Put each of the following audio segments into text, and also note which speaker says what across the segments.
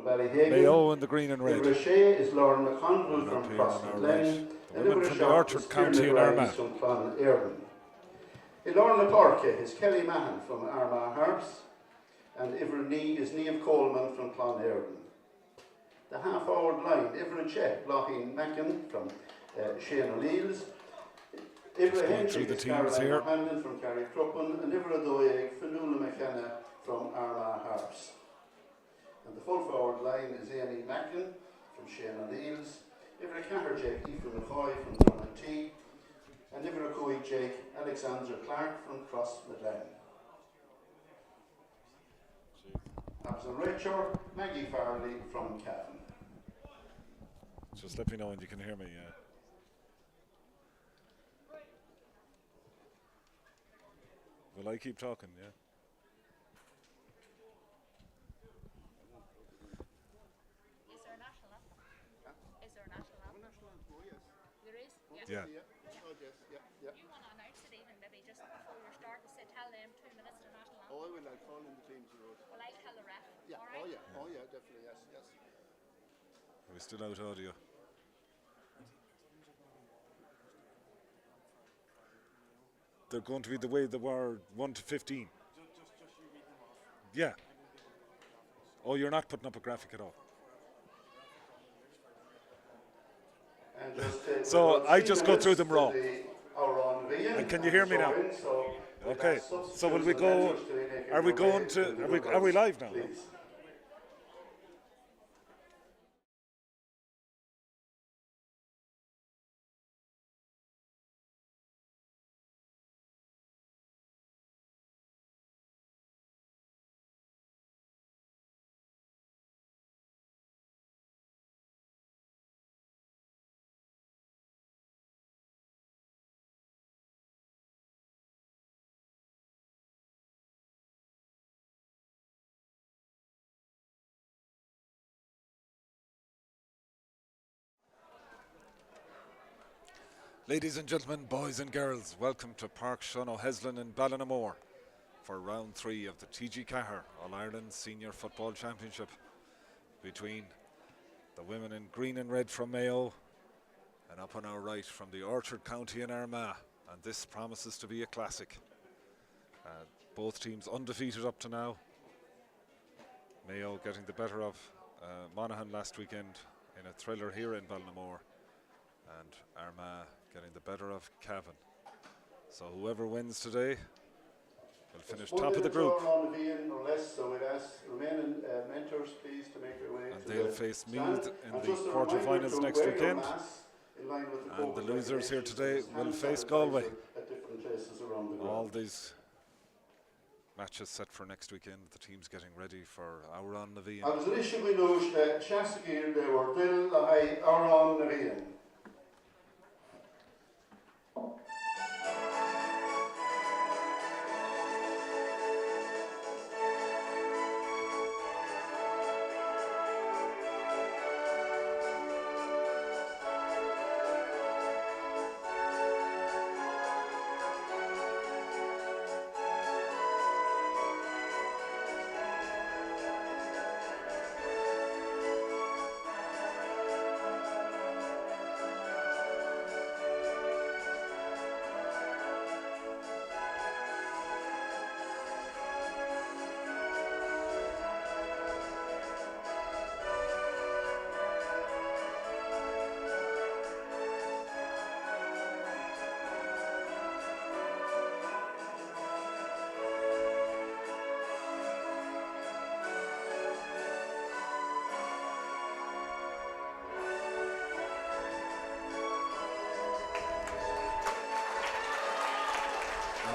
Speaker 1: Mayo in the green and red.
Speaker 2: Shea is Lauren
Speaker 1: And
Speaker 2: McConville
Speaker 1: up
Speaker 2: from
Speaker 1: here on our right,
Speaker 2: Crossmaglen,
Speaker 1: the
Speaker 2: and
Speaker 1: women from the Orchard County in Armagh.
Speaker 2: from Clon Éireann. In Lorna Corke is Kelly Mahan from Armagh Harps, and Ivernee is Niamh Coleman from Clon Éireann. The half-forward line, Ivra Chet, Blocking Mackin from Shane O'Neill's. Ivra Henry is Caroline O'Hanlon from Carrickcruppen, and Ivra Doig, Fanula McKenna from Armagh Harps. And the full-forward line is Amy Mackin from Shane O'Neill's, Ivra Caherjake, Aoife McCoy from Drummontea, and Ivra Coig Jake, Alexander Clark from Crossmaglen. Absent Rachel, Maggie Farley from Cavan.
Speaker 1: Just let me know when you can hear me. Will I keep talking? Yeah.
Speaker 3: Is there a national anthem? Is there a national anthem?
Speaker 2: National anthem, oh yes.
Speaker 3: There is?
Speaker 1: Yeah.
Speaker 2: Oh yes, yeah.
Speaker 3: You want to announce it even maybe just before we start to say tell them 2 minutes to national anthem.
Speaker 2: Oh, I will. I'll call in the teams you wrote.
Speaker 3: Well, I'll tell the ref.
Speaker 2: Yeah.
Speaker 3: All right?
Speaker 2: Oh yeah, definitely, yes.
Speaker 1: Are we still out audio? They're going to be the way they were 1 to 15. Yeah. Oh, you're not putting up a graphic at all.
Speaker 2: And just,
Speaker 1: so I just go through them raw.
Speaker 2: And
Speaker 1: can you hear me now? Okay. So will we go? Are we going to? Are we live now?
Speaker 2: Please.
Speaker 1: Ladies and gentlemen, boys and girls, welcome to Park Sean O'Heslin in Ballinamore for round 3 of the TG4 All-Ireland Senior Football Championship between the women in green and red from Mayo and up on our right from the Orchard County in Armagh, and this promises to be a classic. Both teams undefeated up to now. Mayo getting the better of Monaghan last weekend in a thriller here in Ballinamore, and Armagh getting the better of Cavan. So whoever wins today will finish top of the group. And they'll face Meath in the quarterfinals next weekend. And the losers here today will face Galway. All these matches set for next weekend. The team's getting ready for Auron Navian.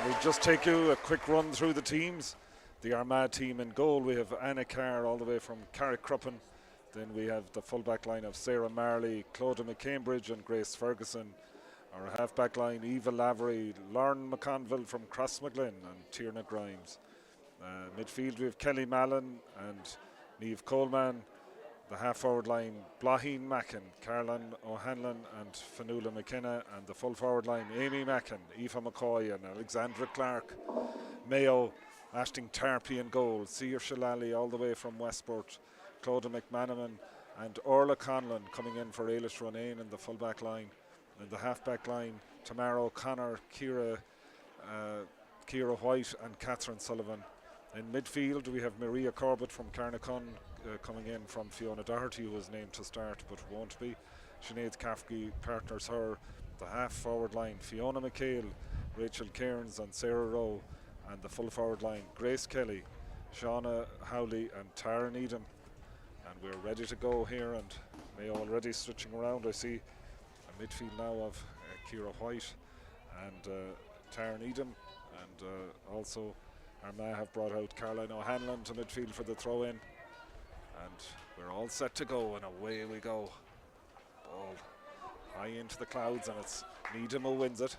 Speaker 1: We'll just take you a quick run through the teams. The Armagh team in goal, we have Anna Carr all the way from Carrickcruppen. Then we have the full-back line of Sarah Marley, Clodagh McCambridge and Grace Ferguson. Our half-back line, Eva Lavery, Lauren McConville from Crossmaglen and Tierna Grimes. Midfield, we have Kelly Mallon and Niamh Coleman. The half-forward line, Blaheen Mackin, Caroline O'Hanlon and Fanula McKenna. And the full-forward line, Amy Mackin, Aoife McCoy and Alexandra Clark. Mayo, Ashton Tarpey in goal. Seir Shillally all the way from Westport. Clodagh McManaman and Orla Conlon coming in for Ailish Ronayne in the full back line. In the half back line, Tamara O'Connor, Ciara White and Catherine Sullivan. In midfield we have Maria Corbett from Carnacon coming in from Fiona Doherty, who was named to start but won't be. Sinead Cafferty partners her. The half forward line, Fiona McHale, Rachel Cairns and Sarah Rowe. And the full forward line, Grace Kelly, Shauna Howley and Tara Needham. And we're ready to go here, and Mayo already switching around. I see a midfield now of Ciara White and Tara Needham, and also Armagh have brought out Caroline O'Hanlon to midfield for the throw in, and we're all set to go, and away we go. Ball high into the clouds, and it's Needham who wins it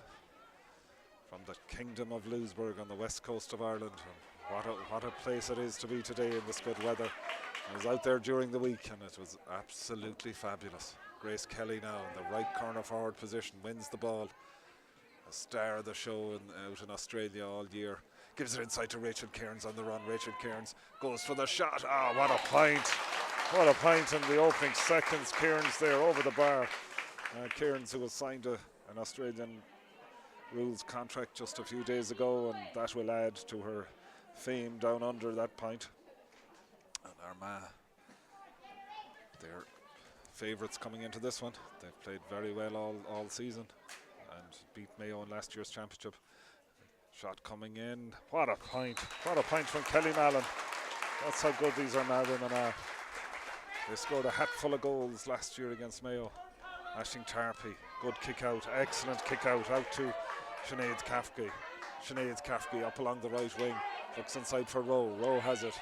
Speaker 1: from the kingdom of Louisburgh on the west coast of Ireland. And what a place it is to be today in this good weather. I was out there during the week and it was absolutely fabulous. Grace Kelly now in the right corner forward position wins the ball. A star of the show out in Australia all year. Gives it inside to Rachel Cairns on the run. Rachel Cairns goes for the shot. Ah, what a point. What a point in the opening seconds. Cairns there over the bar. Cairns, who was signed an Australian rules contract just a few days ago, and that will add to her fame down under that point. And Armagh, they're favourites coming into this one. They've played very well all season and beat Mayo in last year's championship. Shot coming in. What a point. What a point from Kelly Mallon. That's how good these Armagh women are. They scored a hatful of goals last year against Mayo. Aisling Tarpey, good kick out, excellent kick out to Sinead Cafferty. Sinead Cafferty up along the right wing, looks inside for Rowe. Rowe has it.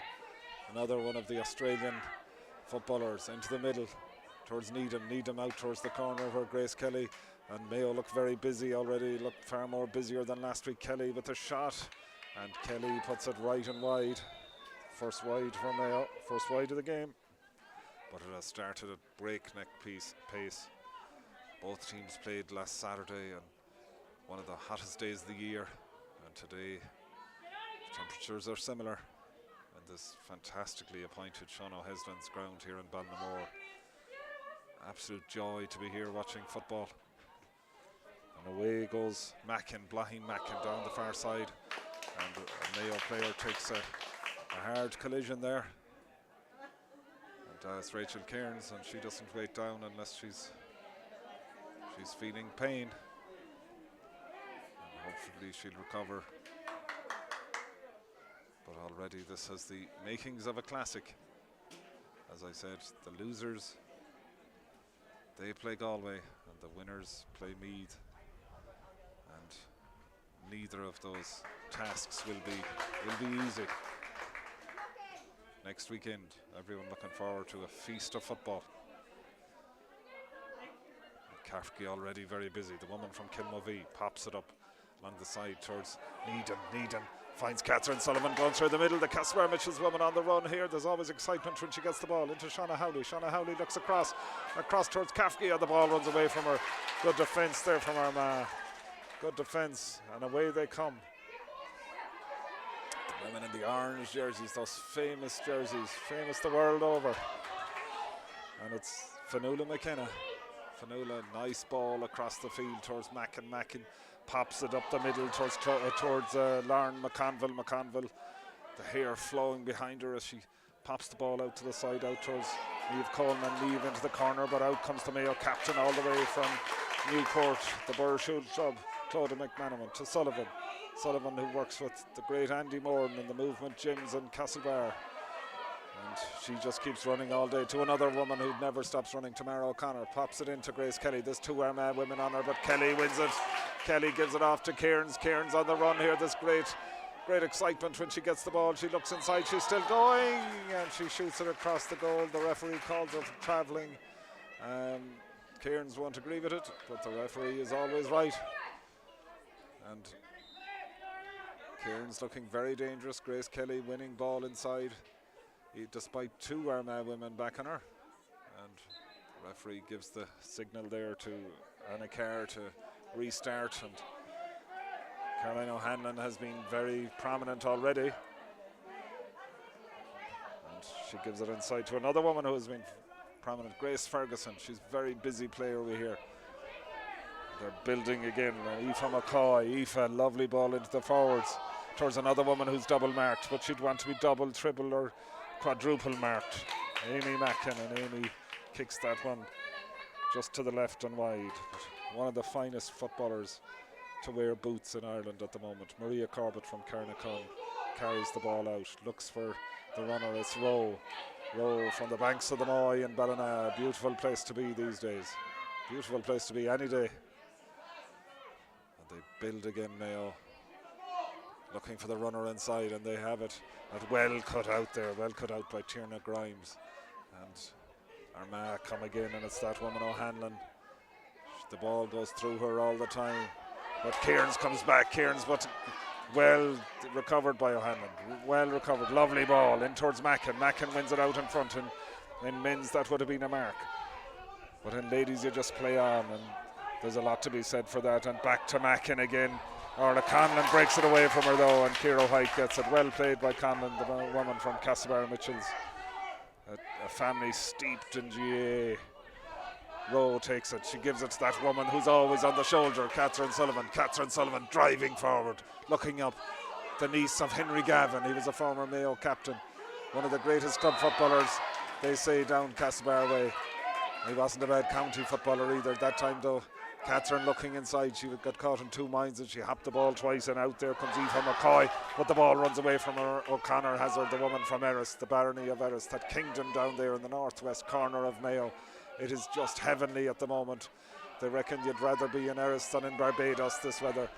Speaker 1: Another one of the Australian footballers into the middle towards Needham. Needham out towards the corner where Grace Kelly and Mayo look very busy already, look far more busier than last week. Kelly with the shot, and Kelly puts it right and wide. First wide for Mayo, first wide of the game. But it has started at breakneck pace. Both teams played last Saturday and one of the hottest days of the year, and today the temperatures are similar in this fantastically appointed Sean O'Heslin's ground here in Ballinamore. Absolute joy to be here watching football. And away goes Mackin, Blahin Mackin down the far side, and a Mayo player takes a hard collision there. And it's Rachel Cairns, and she doesn't wait down unless she's feeling pain. And hopefully she'll recover. But already this has the makings of a classic. As I said, the losers, they play Galway, and the winners play Meath. And neither of those tasks will be easy. Next weekend, everyone looking forward to a feast of football. Cafferty already very busy. The woman from Kilmovee pops it up along the side towards Needham. Needham finds Catherine Sullivan going through the middle. The Caspar Mitchell's woman on the run here. There's always excitement when she gets the ball into Shauna Howley. Shauna Howley looks across towards Cafferty, and the ball runs away from her. Good defence there from Armagh. Good defence, and away they come. The women in the orange jerseys, those famous jerseys, famous the world over. And it's Fionnuala McKenna. Fionnuala, nice ball across the field towards Mackin. Mackin pops it up the middle towards Lauren McConville. McConville, the hair flowing behind her as she pops the ball out to the side, out towards Niamh Coleman. Niamh into the corner, but out comes the Mayo captain all the way from Newport, the Burrshoot sub, Clodagh McManaman to Sullivan. Sullivan, who works with the great Andy Moran in the movement gyms in Castlebar. And she just keeps running all day to another woman who never stops running, Tamara O'Connor. Pops it into Grace Kelly. There's two Armagh women on her, but Kelly wins it. Kelly gives it off to Cairns. Cairns on the run here. This great excitement when she gets the ball. She looks inside. She's still going, and she shoots it across the goal. The referee calls her for travelling. Cairns won't agree with it, but the referee is always right. And Cairns looking very dangerous. Grace Kelly winning ball inside, despite two Armagh women back on her. And the referee gives the signal there to Anna Carr to restart, and Caroline O'Hanlon has been very prominent already. And She gives it inside to another woman who has been prominent, Grace Ferguson. She's a very busy player over here. They're building again. Aoife McCoy. Aoife, lovely ball into the forwards towards another woman who's double marked, but she'd want to be double, triple, or quadruple marked. Amy Mackin, and Amy kicks that one just to the left and wide. But one of the finest footballers to wear boots in Ireland at the moment. Maria Corbett from Carnacon carries the ball out, looks for the runner. It's Rowe from the banks of the Mayo in Ballina. Beautiful place to be these days. Beautiful place to be any day. And they build again, Mayo. Looking for the runner inside, and they have it. Well cut out there, well cut out by Tierna Grimes. And Armagh come again, and it's that woman O'Hanlon. The ball goes through her all the time. But Cairns comes back. Cairns, but well recovered by O'Hanlon. Well recovered. Lovely ball in towards Mackin. Mackin wins it out in front, and in men's that would have been a mark. But in ladies you just play on, and there's a lot to be said for that. And back to Mackin again. Orla Conlon breaks it away from her though, and Ciara White gets it. Well played by Conlon, the woman from Castlebar Mitchells. A family steeped in GA. Rowe takes it. She gives it to that woman who's always on the shoulder, Catherine Sullivan. Catherine Sullivan driving forward, looking up. The niece of Henry Gavin. He was a former Mayo captain. One of the greatest club footballers, they say, down Castlebar way. He wasn't a bad county footballer either at that time though. Catherine looking inside, she got caught in two minds and she hopped the ball twice, and out there comes Aoife McCoy, but the ball runs away from her. O'Connor has her, the woman from Erris, the barony of Erris, that kingdom down there in the northwest corner of Mayo. It is just heavenly at the moment. They reckon you'd rather be in Erris than in Barbados this weather.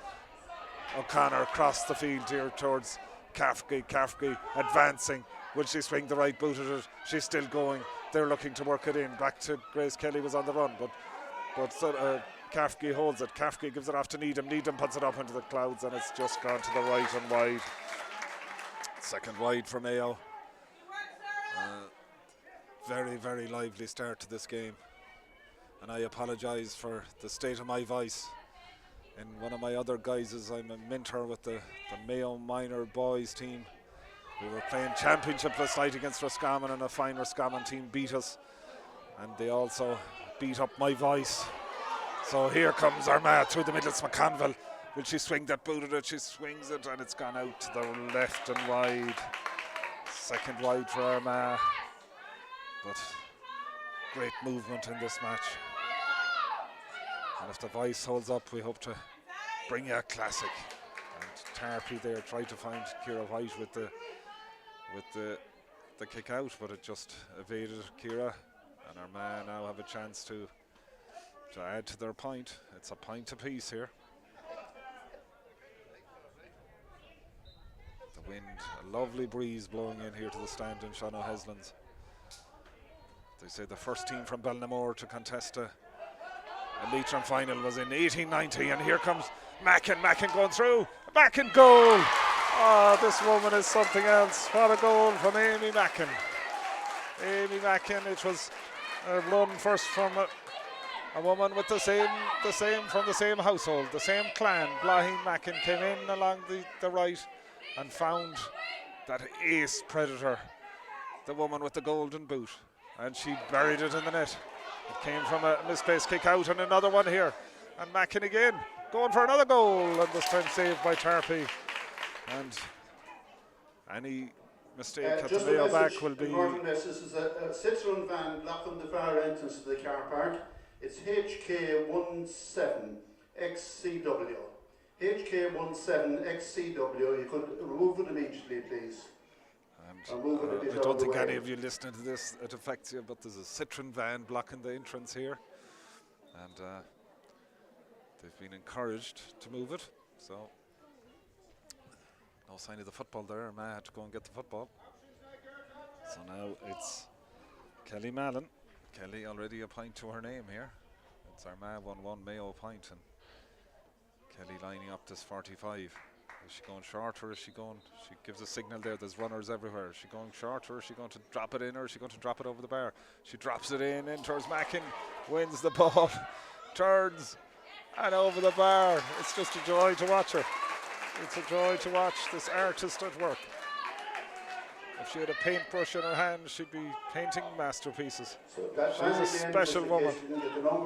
Speaker 1: O'Connor crossed the field here towards Cafferty. Cafferty advancing. Will she swing the right boot at it? She's still going. They're looking to work it in. Back to Grace Kelly was on the run, but Cafferty holds it. Cafferty gives it off to Needham. Needham puts it up into the clouds, and it's just gone to the right and wide. Second wide for Mayo. Very, very lively start to this game. And I apologise for the state of my voice. In one of my other guises, I'm a mentor with the Mayo minor boys team. We were playing championship last night against Roscommon, and a fine Roscommon team beat us. And they also beat up my voice. So here comes Armagh through the middle. It's McConville. Will she swing that boot at it? She swings it, and it's gone out to the left and wide. Second wide for Armagh. But great movement in this match. And if the voice holds up, we hope to bring you a classic. And Tarpey there tried to find Ciara White with the kick out, but it just evaded Ciara. And Armagh now have a chance to add to their point. It's a point apiece here. The wind, a lovely breeze blowing in here to the stand in Sean O'Heslin's. They say the first team from Ballinamore to contest a Leitrim final was in 1890, and here comes Mackin. Mackin going through. Mackin goal! Oh, this woman is something else. What a goal from Amy Mackin. Amy Mackin, it was a run first from a woman with the same from the same household, the same clan. Blahin Mackin came in along the right and found that ace predator, the woman with the golden boot, and she buried it in the net. It came from a misplaced kick out, and another one here. And Mackin again, going for another goal, and this time saved by Tarpey. And any mistake at the Mayo back will be...
Speaker 2: This is a Citroen van blocking the far entrance to the car park. It's HK17XCW. HK17XCW. You could remove it immediately, please.
Speaker 1: I don't think any of you listening to this, it affects you, but there's a Citroen van blocking the entrance here. And they've been encouraged to move it. So, no sign of the football there. Armagh had to go and get the football. So now it's Kelly Mallon. Kelly already a point to her name here. It's Armagh 1-1, Mayo a point, and Kelly lining up this 45. Is she going short, or is she going? She gives a signal there. There's runners everywhere. Is she going short, or is she going to drop it in, or is she going to drop it over the bar? She drops it in towards Mackin, wins the ball, turns, and over the bar. It's just a joy to watch her. It's a joy to watch this artist at work. If she had a paintbrush in her hand, she'd be painting masterpieces.
Speaker 2: So that
Speaker 1: She's a special woman,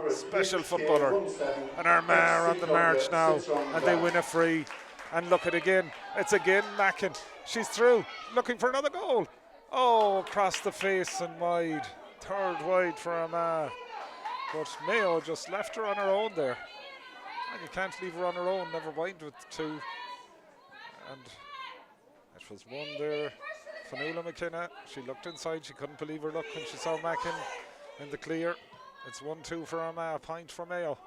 Speaker 1: special
Speaker 2: footballer.
Speaker 1: footballer. And Armagh are on the march now, and they win a free. And look at again, it's again Mackin. She's through, looking for another goal. Oh, across the face and wide. Third wide for Armagh. But Mayo just left her on her own there. And you can't leave her on her own, never mind with two. And it was one there. Fionnuala McKenna, she looked inside, she couldn't believe her luck when she saw Mackin in the clear. It's 1-2 for Armagh, a point for Mayo.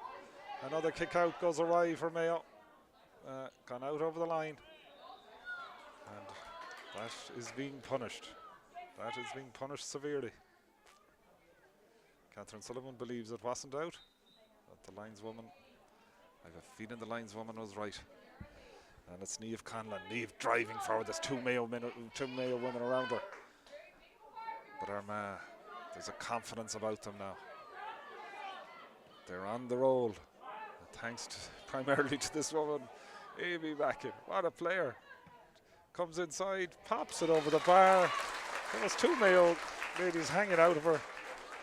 Speaker 1: Another kick out goes awry for Mayo. Gone out over the line. And that is being punished. That is being punished severely. Catherine Sullivan believes it wasn't out. But the lineswoman, I have a feeling the lineswoman was right. And it's Niamh Conlon. Niamh driving forward. There's two Mayo women around her. But Armagh, there's a confidence about them now. They're on the roll. Thanks primarily to this woman, Amy Mackin. What a player. Comes inside, pops it over the bar. There was two Mayo ladies hanging out of her.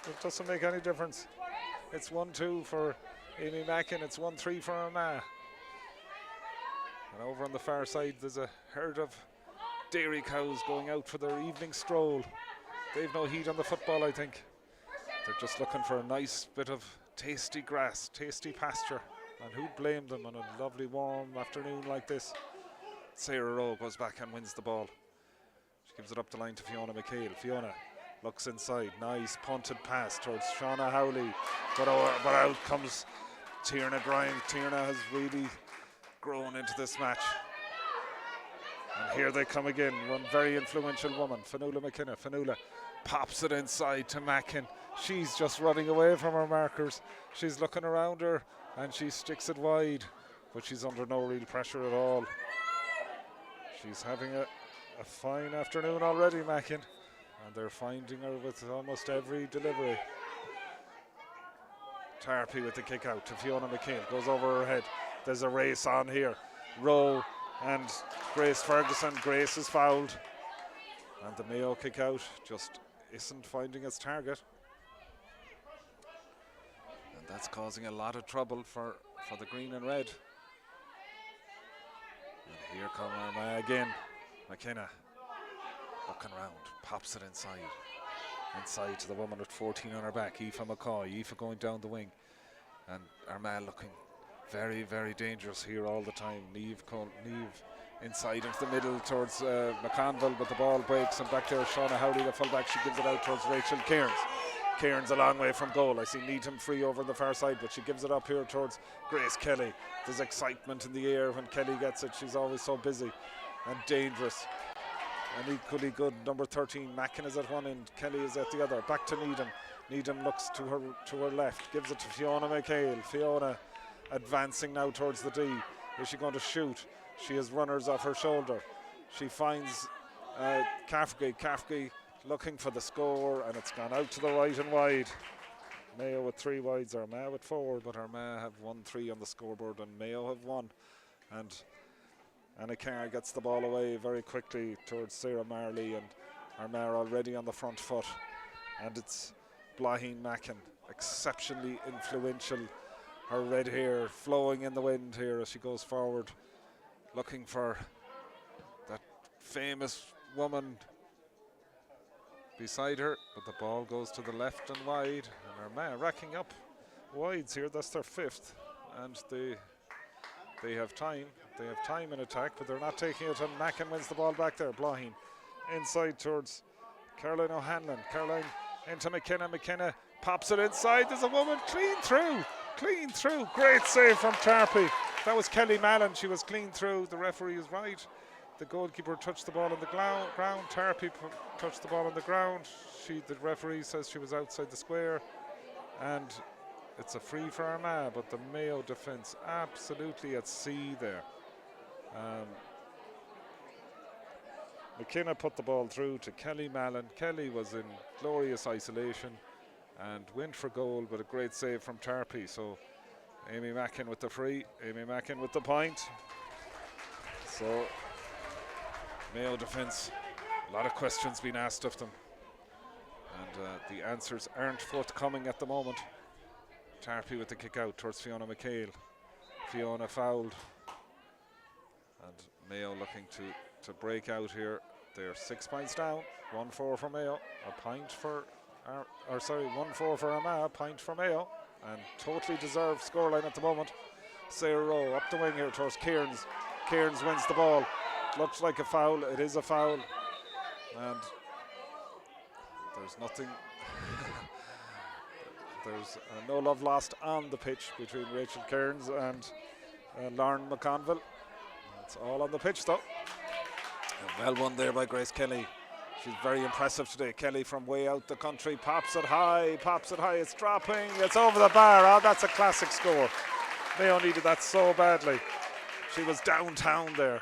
Speaker 1: It doesn't make any difference. It's 1-2 for Amy Mackin. It's 1-3 for Armagh. And over on the far side, there's a herd of dairy cows going out for their evening stroll. They've no heat on the football, I think. They're just looking for a nice bit of tasty grass, tasty pasture. And who'd blame them on a lovely warm afternoon like this? Sarah Rowe goes back and wins the ball. She gives it up the line to Fiona McHale. Fiona looks inside. Nice punted pass towards Shauna Howley. But out comes Tierna Grimes. Tierna has really grown into this match. And here they come again. One very influential woman, Fionnuala McKenna. Fionnuala pops it inside to Mackin. She's just running away from her markers. She's looking around her and she sticks it wide, but she's under no real pressure at all. She's having a fine afternoon already, Mackin, and they're finding her with almost every delivery. Tarpey with the kick out to Fiona McHale, goes over her head. There's a race on here. Rowe and Grace Ferguson. Grace is fouled. And the Mayo kick out just isn't finding its target. And that's causing a lot of trouble for the green and red. And here come Armagh again. McKenna looking round, pops it inside. Inside to the woman with 14 on her back, Aoife McCoy. Aoife going down the wing. And Armagh looking very, very dangerous here all the time. Niamh inside into the middle towards McConville, but the ball breaks, and back there Shauna Howley, the fullback. She gives it out towards Rachel Cairns. Cairns a long way from goal. I see Needham free over on the far side, but she gives it up here towards Grace Kelly. There's excitement in the air when Kelly gets it. She's always so busy and dangerous. And equally good, number 13, Mackin is at one end, Kelly is at the other. Back to Needham. Needham looks to her left, gives it to Fiona McHale. Fiona advancing now towards the D. Is she going to shoot? She has runners off her shoulder. She finds Cafferty looking for the score, and it's gone out to the right and wide. Mayo with 3 wides, Armagh with 4, but Armagh have 1-3 on the scoreboard and Mayo have 1. And Anna Carr gets the ball away very quickly towards Sarah Marley, and Armagh already on the front foot. And it's Blaheen Mackin, exceptionally influential. Her red hair flowing in the wind here as she goes forward, looking for that famous woman beside her, but the ball goes to the left and wide, and Armagh racking up wides here. That's their 5th, and they have time. They have time in attack, but they're not taking it, and Mackin wins the ball back there. Blaheen inside towards Caroline O'Hanlon. Caroline into McKenna. McKenna pops it inside. There's a woman clean through. Great save from Tarpey. That was Kelly Mallon. She was clean through. The referee is right. The goalkeeper touched the ball on the ground. Tarpey touched the ball on the ground. The referee says she was outside the square. And it's a free for Armagh, but the Mayo defence absolutely at sea there. McKenna put the ball through to Kelly Mallon. Kelly was in glorious isolation and went for goal, but a great save from Tarpey. So Amy Mackin with the free, Amy Mackin with the point. So Mayo defence A lot of questions being asked of them, and the answers aren't forthcoming at the moment. Tarpey with the kick out towards Fiona McHale. Fiona fouled, and Mayo looking to break out here. They're 6 points down. 1-4 for Mayo. A point for, 1-4 for Armagh. A point for Mayo, and totally deserved scoreline at the moment. Sarah Rowe up the wing here towards Cairns. Cairns wins the ball. Looks like a foul. It is a foul, and there's nothing. There's no love lost on the pitch between Rachel Cairns and Lauren McConville. It's all on the pitch though. And well won there by Grace Kelly. She's very impressive today. Kelly from way out the country pops it high. It's dropping. It's over the bar. Oh, that's a classic score. Mayo needed that so badly. She was downtown there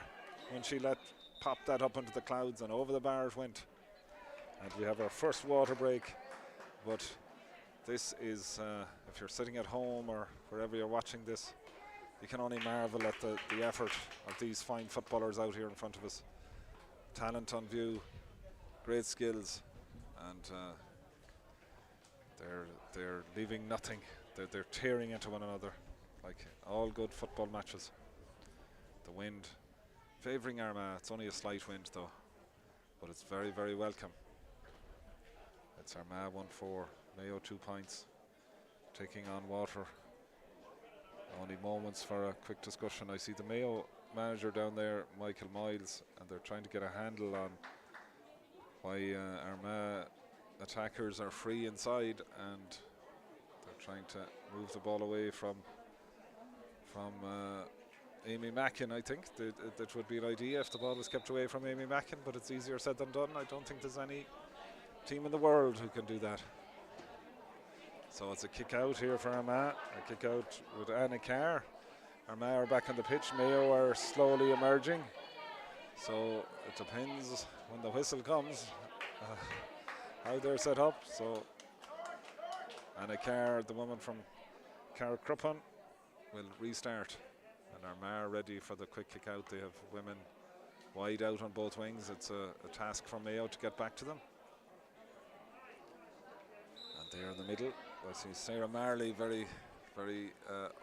Speaker 1: when she popped that up into the clouds, and over the bar it went. And we have our first water break, but this is, if you're sitting at home or wherever you're watching this, you can only marvel at the effort of these fine footballers out here in front of us. Talent on view, great skills, and they're leaving nothing. They're tearing into one another like all good football matches. The wind favouring Armagh. It's only a slight wind though, but it's very, very welcome. It's Armagh 1-4. Mayo 2 points, taking on Water. Only moments for a quick discussion. I see the Mayo manager down there, Michael Miles, and they're trying to get a handle on why Armagh attackers are free inside, and they're trying to move the ball away from Amy Mackin. I think that would be an idea if the ball was kept away from Amy Mackin, but it's easier said than done. I don't think there's any team in the world who can do that. So it's a kick out here for Armagh, a kick out with Anna Carr. Armagh are back on the pitch, Mayo are slowly emerging. So it depends when the whistle comes how they're set up. So Anna Carr, the woman from Carrickcruppen, will restart. And Armagh are ready for the quick kick out. They have women wide out on both wings. It's a task for Mayo to get back to them. And there in the middle, I see Sarah Marley very, very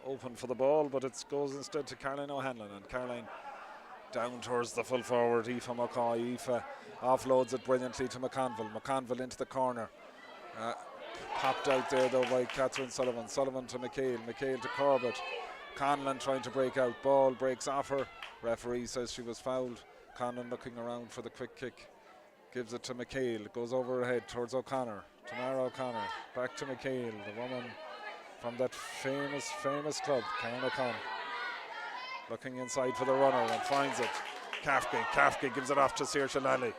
Speaker 1: open for the ball, but it goes instead to Caroline O'Hanlon, and Caroline down towards the full forward, Aoife McCoy. Aoife offloads it brilliantly to McConville. McConville into the corner. Popped out there though by Catherine Sullivan. Sullivan to McHale. McHale to Corbett. Conlon trying to break out. Ball breaks off her. Referee says she was fouled. Conlon looking around for the quick kick. Gives it to McHale. It goes over her head towards O'Connor. Tamara O'Connor. Back to McHale, the woman from that famous club, Karen O'Connor. Looking inside for the runner and finds it. Kafke gives it off to Saoirse Lally.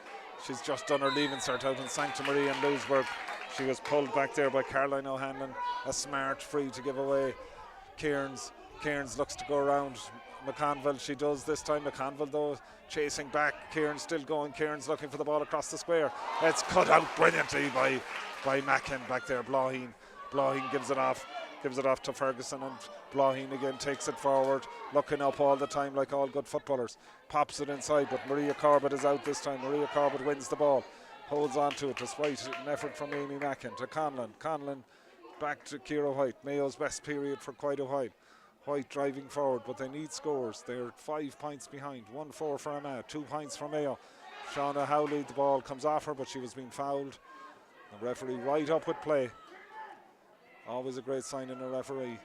Speaker 1: She's just done her leaving cert out in Sancta Maria in Louisburg. She was pulled back there by Caroline O'Hanlon. A smart free to give away. Cairns looks to go around McConville. She does this time. McConville though chasing back. Cairns still going. Cairns looking for the ball across the square. It's cut out brilliantly by Mackin back there. Blaheen gives it off to Ferguson, and Blaheen again takes it forward, looking up all the time like all good footballers. Pops it inside, but Maria Corbett is out this time. Maria Corbett wins the ball, holds on to it despite an effort from Amy Mackin to Conlon back to Ciara White. Mayo's best period for quite a while. White driving forward, but they need scores. They're 5 points behind. 1-4 for Armagh, 2 points for Mayo. Shauna Howley, the ball comes off her, but she was being fouled. The referee right up with play. Always a great sign in a referee.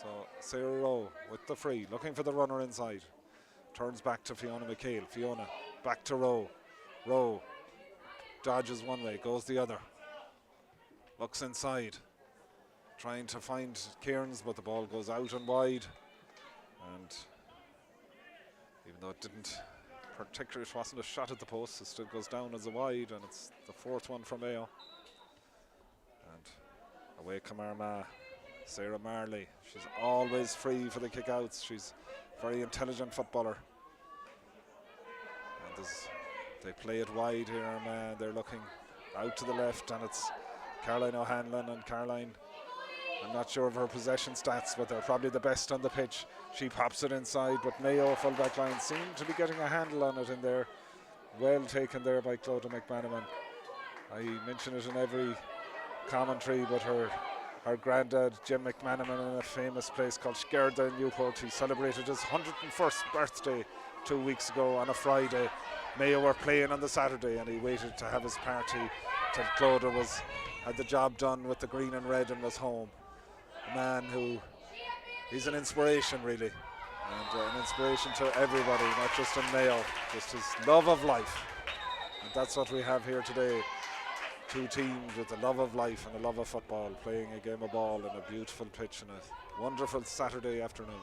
Speaker 1: So Sarah Rowe with the free, looking for the runner inside. Turns back to Fiona McHale. Fiona back to Rowe. Rowe dodges one way, goes the other. Looks inside, trying to find Cairns, but the ball goes out and wide. And even though it wasn't a shot at the post, it still goes down as a wide, and it's the 4th one for Mayo. And away come Armagh. Sarah Marley, she's always free for the kick-outs. She's a very intelligent footballer. And they play it wide here, Armagh. They're looking out to the left, and it's Caroline O'Hanlon. And Caroline, I'm not sure of her possession stats, but they're probably the best on the pitch. She pops it inside, but Mayo full-back line seem to be getting a handle on it in there. Well taken there by Clodagh McManaman. I mention it in every commentary, but her granddad, Jim McManaman, in a famous place called Skerda in Newport, he celebrated his 101st birthday 2 weeks ago on a Friday. Mayo were playing on the Saturday, and he waited to have his party till Clodagh had the job done with the green and red and was home. A man who, he's an inspiration really, and an inspiration to everybody, not just in Mayo, just his love of life. And that's what we have here today. Two teams with a love of life and a love of football playing a game of ball in a beautiful pitch on a wonderful Saturday afternoon.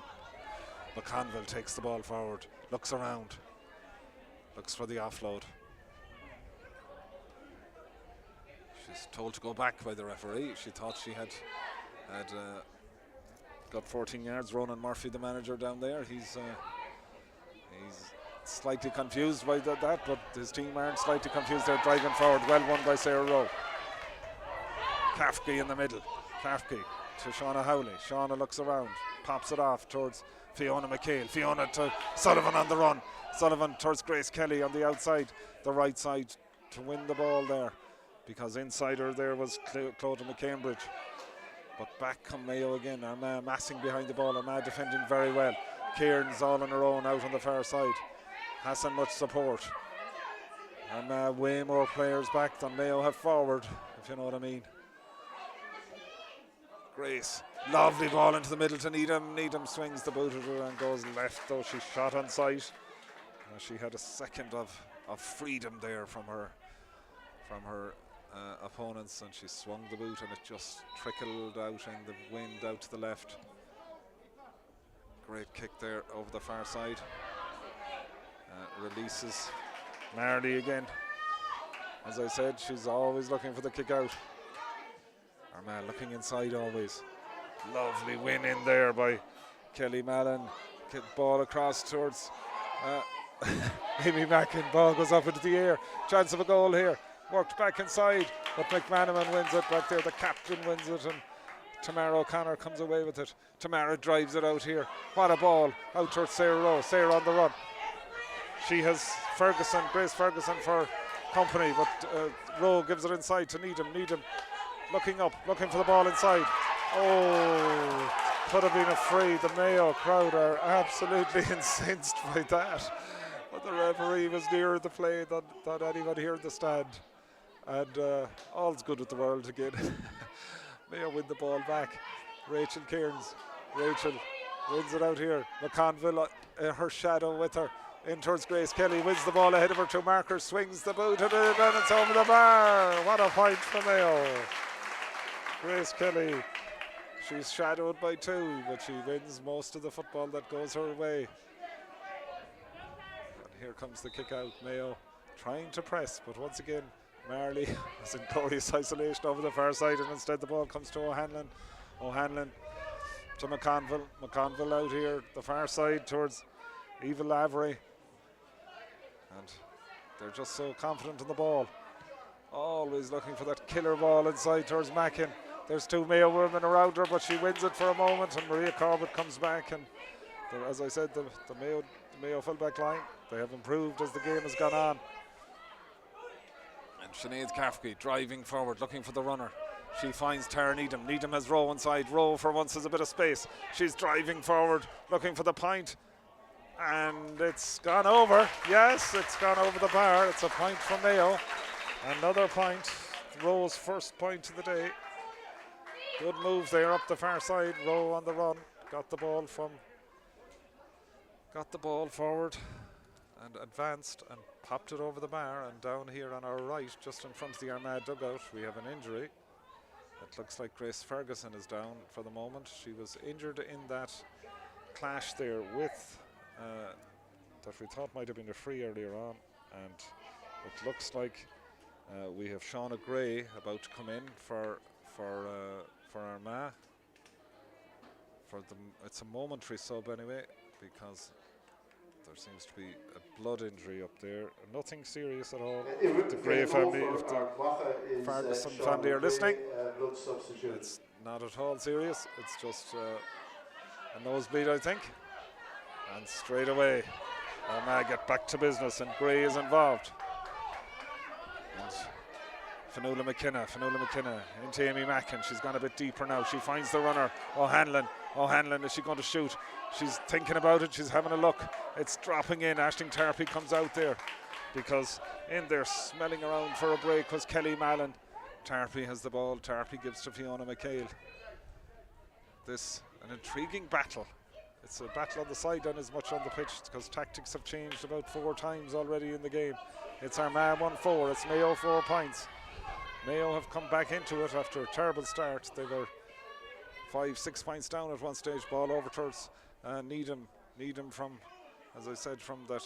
Speaker 1: McConville takes the ball forward, looks around, looks for the offload. She's told to go back by the referee. She thought she had got 14 yards. Ronan Murphy, the manager down there, he's slightly confused by that, but his team aren't slightly confused. They're driving forward. Well won by Sarah Rowe. Kafke in the middle. Kafke to Shauna Howley. Shauna looks around, pops it off towards Fiona McHale. Fiona to Sullivan on the run. Sullivan towards Grace Kelly on the outside, the right side, to win the ball there, because inside her there was Clodagh McCambridge. But back come Mayo again. Armagh massing behind the ball. Armagh defending very well. Kieran's all on her own out on the far side. Hasn't much support. And way more players back than Mayo have forward, if you know what I mean. Grace, lovely ball into the middle to Needham. Needham swings the boot at her and goes left, though she's shot on sight. She had a second of freedom there from her opponents, and she swung the boot and it just trickled out in the wind out to the left. Great kick there over the far side. Releases Marley again. As I said, she's always looking for the kick out. Armagh looking inside always. Lovely win in there by Kelly Mallon. Ball across towards Amy Mackin. Ball goes up into the air. Chance of a goal here. Worked back inside, but McManaman wins it back there. The captain wins it, and Tamara O'Connor comes away with it. Tamara drives it out here. What a ball out towards Sarah Rowe. Sarah on the run. She has Ferguson, Grace Ferguson for company, but Rowe gives it inside to Needham. Needham looking up, looking for the ball inside. Oh, could have been a free. The Mayo crowd are absolutely incensed by that. But the referee was nearer the play than anyone here in the stand. And all's good with the world again. Mayo win the ball back. Rachel Cairns. Rachel wins it out here. McConville, her shadow with her. In towards Grace Kelly, wins the ball ahead of her, 2 markers, swings the boot, and it's over the bar. What a point for Mayo. Grace Kelly, she's shadowed by 2, but she wins most of the football that goes her way. And here comes the kick out. Mayo trying to press, but once again, Marley is in glorious isolation over the far side, and instead the ball comes to O'Hanlon. O'Hanlon to McConville. McConville out here, the far side towards Eva Lavery. And they're just so confident in the ball. Always looking for that killer ball inside towards Mackin. There's 2 Mayo women around her, but she wins it for a moment, and Maria Corbett comes back. And as I said, the Mayo fullback line, they have improved as the game has gone on. And Sinead Kafke driving forward, looking for the runner. She finds Tara Needham. Needham has Rowe inside. Rowe for once has a bit of space. She's driving forward, looking for the point. And it's gone over. Yes, it's gone over the bar. It's a point from Mayo. Another point. Rowe's first point of the day. Good move there up the far side. Rowe on the run. Got the ball forward and advanced and popped it over the bar. And down here on our right, just in front of the Armagh dugout, we have an injury. It looks like Grace Ferguson is down for the moment. She was injured in that clash there with that we thought might have been a free earlier on, and it looks like we have Shauna Gray about to come in for Armagh. It's a momentary sub anyway, because there seems to be a blood injury up there. Nothing serious at all. If the Gray family, if the Ferguson family are listening, it's not at all serious. It's just a nosebleed, I think. And straight away, Armagh get back to business, and Gray is involved. And Fionnuala McKenna into Amy Mackin. She's gone a bit deeper now. She finds the runner, O'Hanlon, is she going to shoot? She's thinking about it, she's having a look. It's dropping in. Aisling Tarpey comes out there because in there smelling around for a break was Kelly Mallon. Tarpey has the ball. Tarpey gives to Fiona McHale. This an intriguing battle. It's a battle on the sideline as much on the pitch because tactics have changed about 4 times already in the game. It's Armagh 1-4. It's Mayo 4 points. Mayo have come back into it after a terrible start. They were 5-6 points down at one stage. Ball over towards Needham from, as I said, from that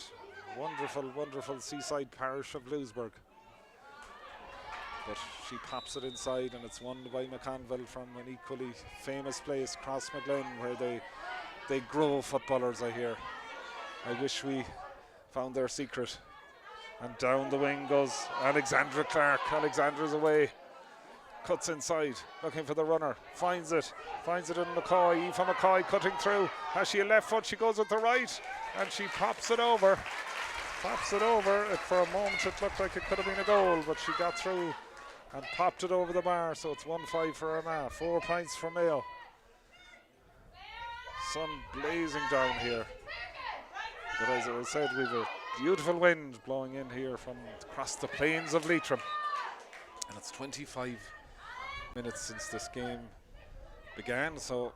Speaker 1: wonderful seaside parish of Louisburg. But she pops it inside, and it's won by McConville from an equally famous place, Crossmaglen, where they grow footballers, I hear. I wish we found their secret. And down the wing goes Alexandra Clark. Alexandra's away. Cuts inside, looking for the runner. Finds it in McCoy. Aoife McCoy cutting through. Has she a left foot? She goes with the right. And she pops it over. For a moment it looked like it could have been a goal, but she got through and popped it over the bar. So it's 1-5 for Armagh. 4 points for Mayo. Sun blazing down here. But as I said, we've a beautiful wind blowing in here from across the plains of Leitrim. And it's 25 minutes since this game began, so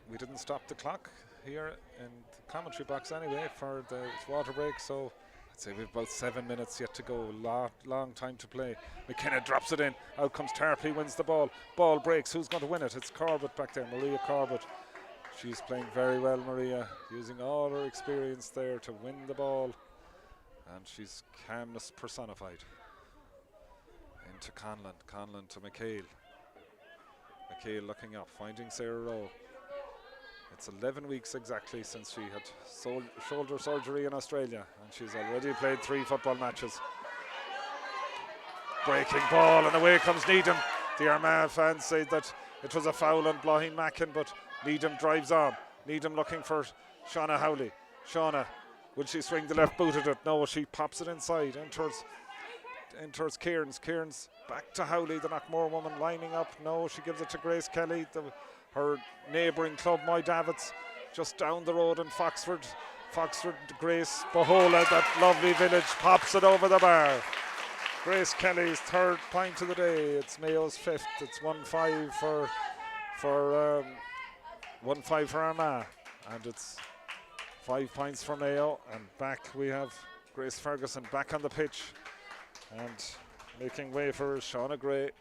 Speaker 1: we didn't stop the clock here in the commentary box anyway for the water break, so I'd say we've about 7 minutes yet to go. Long time to play. McKenna drops it in. Out comes Tarpey, wins the ball. Ball breaks. Who's going to win it? It's Corbett back there, Maria Corbett. She's playing very well, Maria, using all her experience there to win the ball, and she's calmness personified. Into Conlon to McHale. McHale looking up, finding Sarah Rowe. It's 11 weeks exactly since she had shoulder surgery in Australia, and she's already played 3 football matches. Breaking ball, and away comes Needham. The Armagh fans say that it was a foul on Blahin Mackin, but Needham drives on. Needham looking for Shauna Howley. Shauna, will she swing the left boot at it? No, she pops it inside, in towards Cairns. Cairns back to Howley, the Knockmore woman, lining up. No, she gives it to Grace Kelly, her neighbouring club, Moy Davids, just down the road in Foxford. Grace Bohola, that lovely village, pops it over the bar. Grace Kelly's 3rd point of the day. It's Mayo's 5th. It's 1-5 for 1-5 for Armagh, and it's 5 points for Mayo. And back we have Grace Ferguson back on the pitch and making way for Shauna Gray.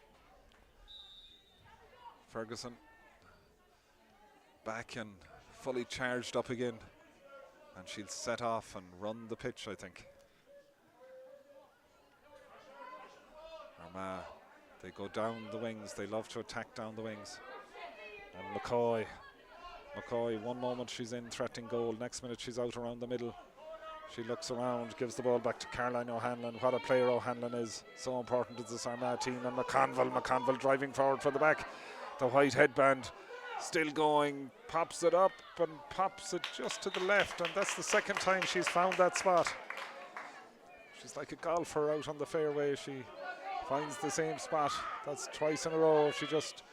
Speaker 1: Ferguson back and fully charged up again, and she'll set off and run the pitch, I think. Armagh, they go down the wings. They love to attack down the wings. And McCoy, one moment she's in threatening goal, next minute she's out around the middle. She looks around, gives the ball back to Caroline O'Hanlon. What a player O'Hanlon is. So important to this Armagh team. And McConville driving forward for the back. The white headband still going, pops it up and pops it just to the left. And that's the 2nd time she's found that spot. She's like a golfer out on the fairway. She finds the same spot. That's twice in a row. She just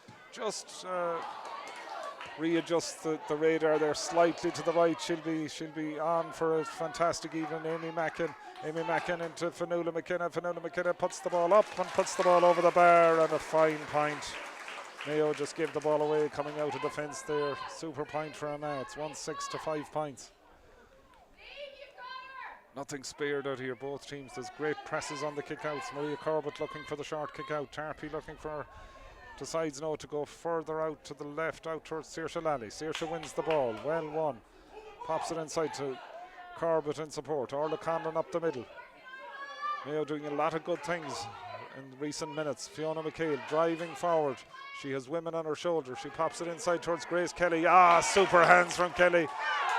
Speaker 1: readjusts the radar there slightly to the right. She'll be on for a fantastic evening. Amy Mackin into Fionnuala McKenna. Fionnuala McKenna puts the ball up and puts the ball over the bar, and a fine point. Mayo just gave the ball away coming out of defence there. Super point for Armagh. It's 1-6 to 5 points. Nothing spared out here, both teams. There's great presses on the kick-outs. Maria Corbett looking for the short kick-out. Tarpey looking for, decides no, to go further out to the left, out towards Saoirse Lally. Saoirse wins the ball, well won. Pops it inside to Corbett in support. Orla Conlon up the middle. Mayo doing a lot of good things in recent minutes. Fiona McHale driving forward. She has women on her shoulder. She pops it inside towards Grace Kelly. Super hands from Kelly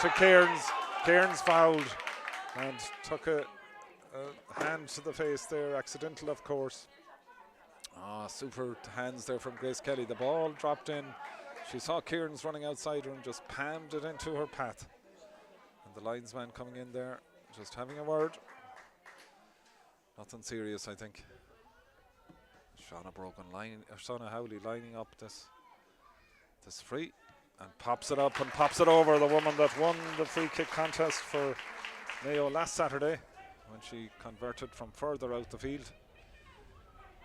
Speaker 1: to Cairns. Cairns fouled and took a hand to the face there, accidental of course. Super hands there from Grace Kelly. The ball dropped in. She saw Cairns running outside her and just palmed it into her path. And the linesman coming in there just having a word. Nothing serious, I think. Shauna Howley lining up this free and pops it up and pops it over. The woman that won the free kick contest for Mayo last Saturday when she converted from further out the field.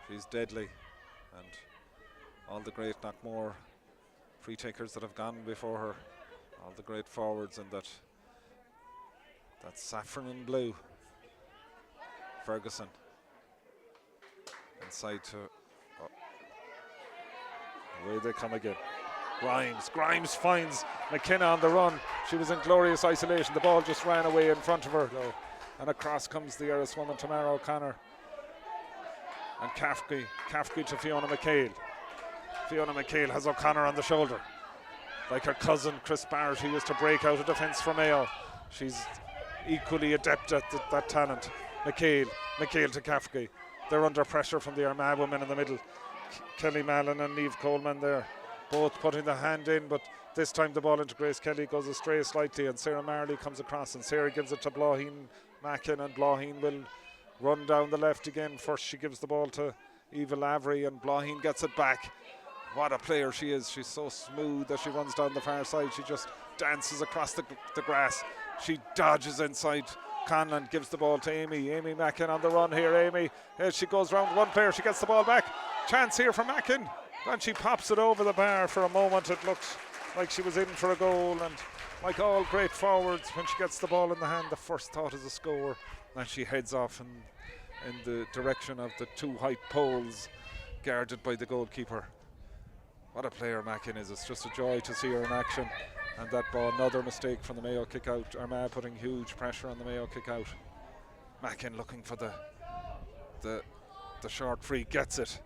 Speaker 1: She's deadly, and all the great Knockmore free takers that have gone before her, all the great forwards in that saffron and blue. Ferguson inside to away they come again. Grimes finds McKenna on the run. She was in glorious isolation. The ball just ran away in front of her though, and across comes the Irish woman Tamara O'Connor, and Cafferty to Fiona McHale. Fiona McHale has O'Connor on the shoulder, like her cousin Chris Barrett, who used to break out of defence for Mayo. She's equally adept at that talent. McHale to Cafferty. They're under pressure from the Armagh women in the middle. Kelly Mallon and Niamh Coleman there, both putting the hand in, but this time the ball into Grace Kelly goes astray slightly, and Sarah Marley comes across, and Sarah gives it to Blaheen Mackin, and Blaheen will run down the left again. First she gives the ball to Eva Lavery, and Blaheen gets it back. What a player she is. She's so smooth as she runs down the far side. She just dances across the grass. She dodges inside Conlon, gives the ball to Amy Mackin on the run here. Amy, as she goes round one player, she gets the ball back. Chance here for Mackin, and she pops it over the bar. For a moment it looked like she was in for a goal, and like all great forwards, when she gets the ball in the hand, the first thought is a score, and she heads off in the direction of the two height poles guarded by the goalkeeper. What a player Mackin is. It's just a joy to see her in action. And that ball, another mistake from the Mayo kick out. Armagh putting huge pressure on the Mayo kick out. Mackin looking for the short free, gets it,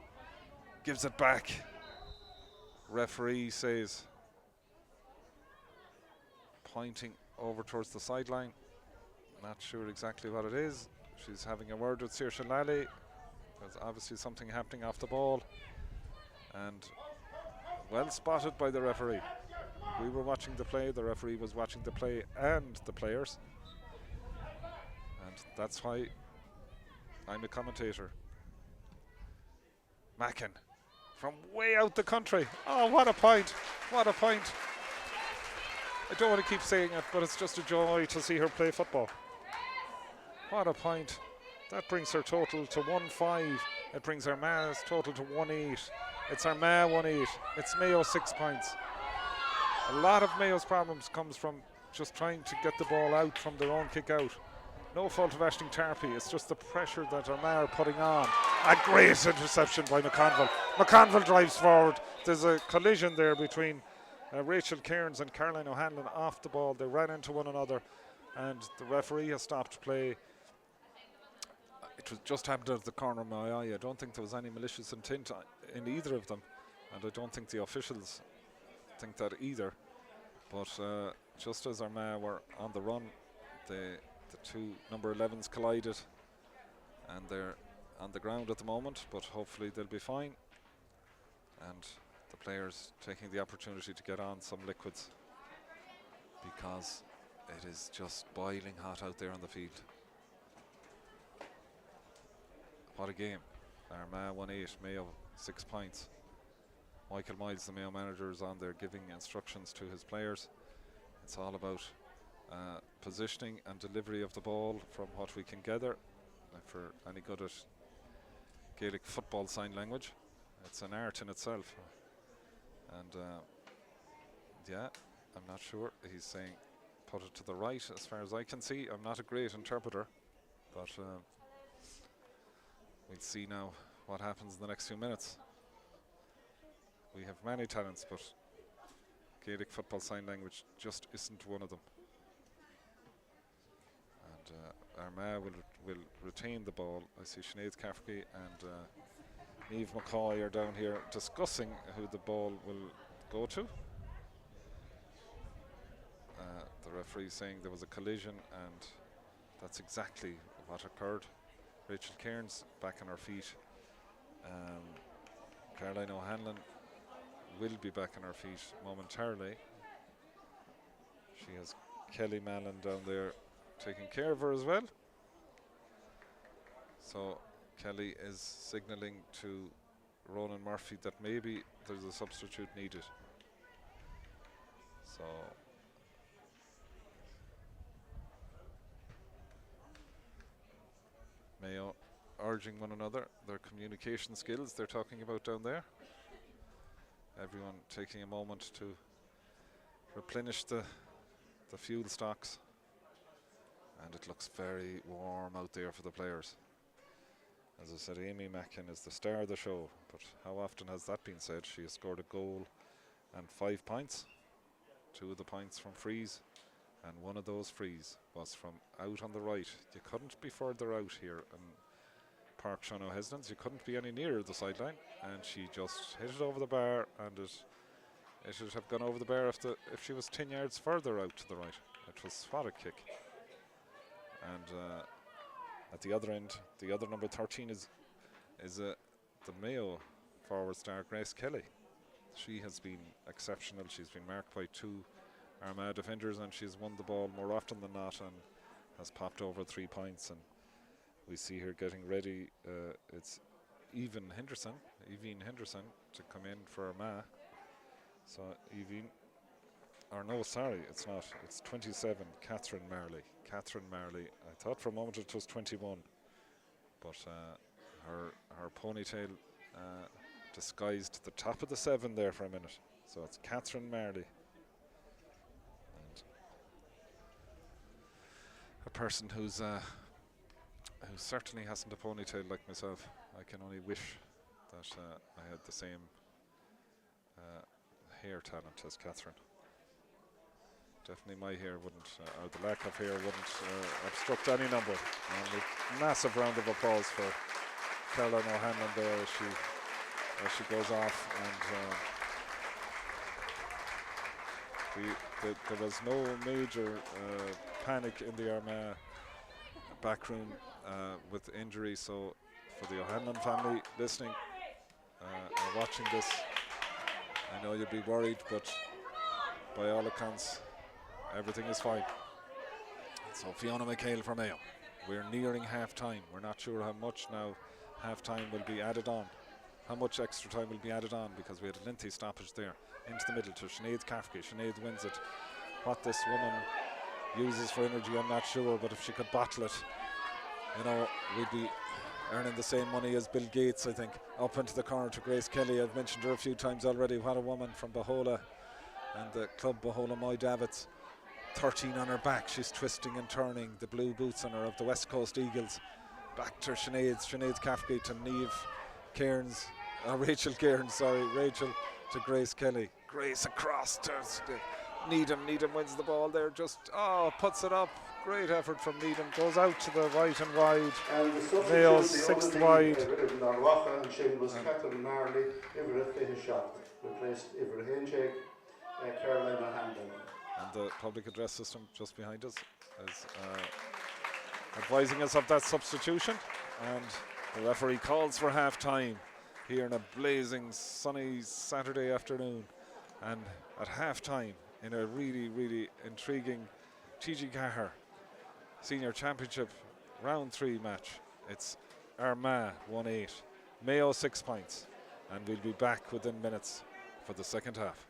Speaker 1: gives it back. Referee says, pointing over towards the sideline. Not sure exactly what it is. She's having a word with Saoirse Lally. There's obviously something happening off the ball, and well spotted by the referee. We were watching the play, the referee was watching the play and the players, and that's why I'm a commentator. Mackin from way out the country. Oh, what a point, what a point. I don't want to keep saying it, but it's just a joy to see her play football. What a point. That brings her total to 1-5. It brings Armagh's total to 1-8. It's Armagh 1-8. It's Mayo 6 points. A lot of Mayo's problems comes from just trying to get the ball out from their own kick out. No fault of Aisling Tarpey, it's just the pressure that Armagh are putting on. A great interception by McConville. McConville drives forward. There's a collision there between Rachel Cairns and Caroline O'Hanlon off the ball. They ran into one another, and the referee has stopped play. It was just happened out of the corner of my eye. I don't think there was any malicious intent in either of them, and I don't think the officials think that either. But just as Armagh were on the run, the two number 11s collided, and they're on the ground at the moment, but hopefully they'll be fine. And the players taking the opportunity to get on some liquids, because it is just boiling hot out there on the field. What a game. Armagh 1-8, Mayo 6 points. Michael Miles, the Mayo manager, is on there giving instructions to his players. It's all about positioning and delivery of the ball from what we can gather. For any good at Gaelic football sign language, it's an art in itself. And yeah, I'm not sure. He's saying put it to the right as far as I can see. I'm not a great interpreter, but we'll see now what happens in the next few minutes. We have many talents, but Gaelic football sign language just isn't one of them. And Armagh will retain the ball. I see Sinead Cafferty and Niamh McCoy are down here discussing who the ball will go to. The referee saying there was a collision, and that's exactly what occurred. Rachel Cairns back on her feet. Caroline O'Hanlon will be back on her feet momentarily. She has Kelly Mallon down there taking care of her as well. So Kelly is signalling to Ronan Murphy that maybe there's a substitute needed. So Mayo urging one another, their communication skills they're talking about down there. Everyone taking a moment to replenish the fuel stocks. And it looks very warm out there for the players. As I said, Amy Mackin is the star of the show, but how often has that been said? She has scored a goal and 5 points. 2 of the points from frees, and one of those frees was from out on the right. You couldn't be further out here in Park Sean O'Heslin's. You couldn't be any nearer the sideline, and she just hit it over the bar, and it should have gone over the bar if she was 10 yards further out to the right. It was what a kick. And at the other end, the other number 13 is the Mayo forward star, Grace Kelly. She has been exceptional. She's been marked by 2 Armagh defenders, and she's won the ball more often than not and has popped over 3 points. And we see her getting ready. It's Evine Henderson to come in for Armagh. So Evine, or no, sorry, it's not. It's 27, Catherine Marley. I thought for a moment it was 21, but her ponytail disguised the top of the 7 there for a minute. So it's Catherine Marley. And a person who certainly hasn't a ponytail like myself. I can only wish that I had the same hair talent as Catherine. Definitely my hair wouldn't, or the lack of hair wouldn't obstruct any number. And a massive round of applause for Caroline O'Hanlon there as she goes off. And there was no major panic in the Armagh backroom with injury. So for the O'Hanlon family listening or watching this, I know you'd be worried, but by all accounts, everything is fine. So Fiona McHale for Mayo. We're nearing half time. We're not sure how much now half time will be added on. How much extra time will be added on, because we had a lengthy stoppage there into the middle to Sinead Cafferty. Sinead wins it. What this woman uses for energy, I'm not sure, but if she could bottle it, you know, we'd be earning the same money as Bill Gates, I think. Up into the corner to Grace Kelly. I've mentioned her a few times already. What a woman from Bahola and the club Bahola Moy Davids. 13 on her back, she's twisting and turning, the blue boots on her of the West Coast Eagles. Back to Sinead's Cafferty to Niamh Cairns, Rachel Cairns, Rachel to Grace Kelly. Grace across to Needham. Needham wins the ball there, puts it up. Great effort from Needham, goes out to the right and wide.
Speaker 2: And
Speaker 1: Mayo's 6th wide.
Speaker 2: And Seamus Catherine Marley, Ivra shot, replaced Ivra Hencheg, Caroline O'Hanlon.
Speaker 1: And the public address system just behind us is advising us of that substitution. And the referee calls for half time here in a blazing sunny Saturday afternoon. And at half time in a really, really intriguing TG4 Senior Championship Round 3 match, it's Armagh 1-8, Mayo 6 points. And we'll be back within minutes for the second half.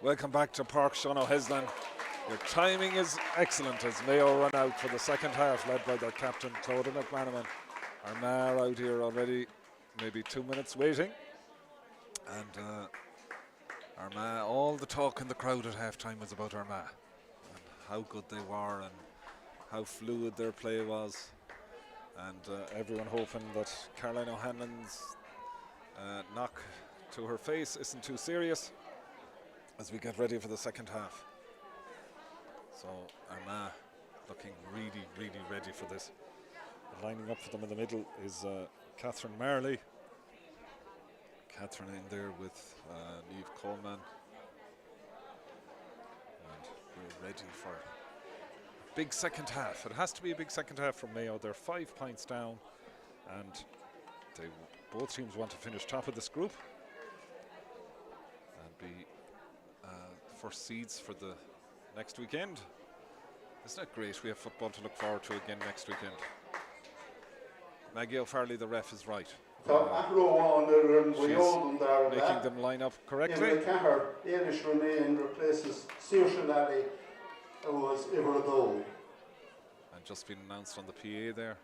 Speaker 1: Welcome back to Park O'Heslin. Your timing is excellent as Mayo run out for the second half, led by their captain, Clodagh McManaman. Armagh out here already, maybe 2 minutes waiting. And Armagh, all the talk in the crowd at half-time was about Armagh and how good they were and how fluid their play was. And everyone hoping that Caroline O'Hanlon's knock to her face isn't too serious as we get ready for the second half. So Armagh looking really, really ready for this. Lining up for them in the middle is Catherine Marley. Catherine in there with Niamh Coleman. And we're ready for a big second half. It has to be a big second half from Mayo. They're 5 points down and both teams want to finish top of this group and be first seeds for the next weekend. Isn't it great? We have football to look forward to again next weekend. Maggie O'Farrelly, the ref, is right. She's making them line up correctly.
Speaker 2: In the Cahir, Eilish Ronayne replaces Saoirse Lally, who was ever a goal.
Speaker 1: And just been announced on the PA there.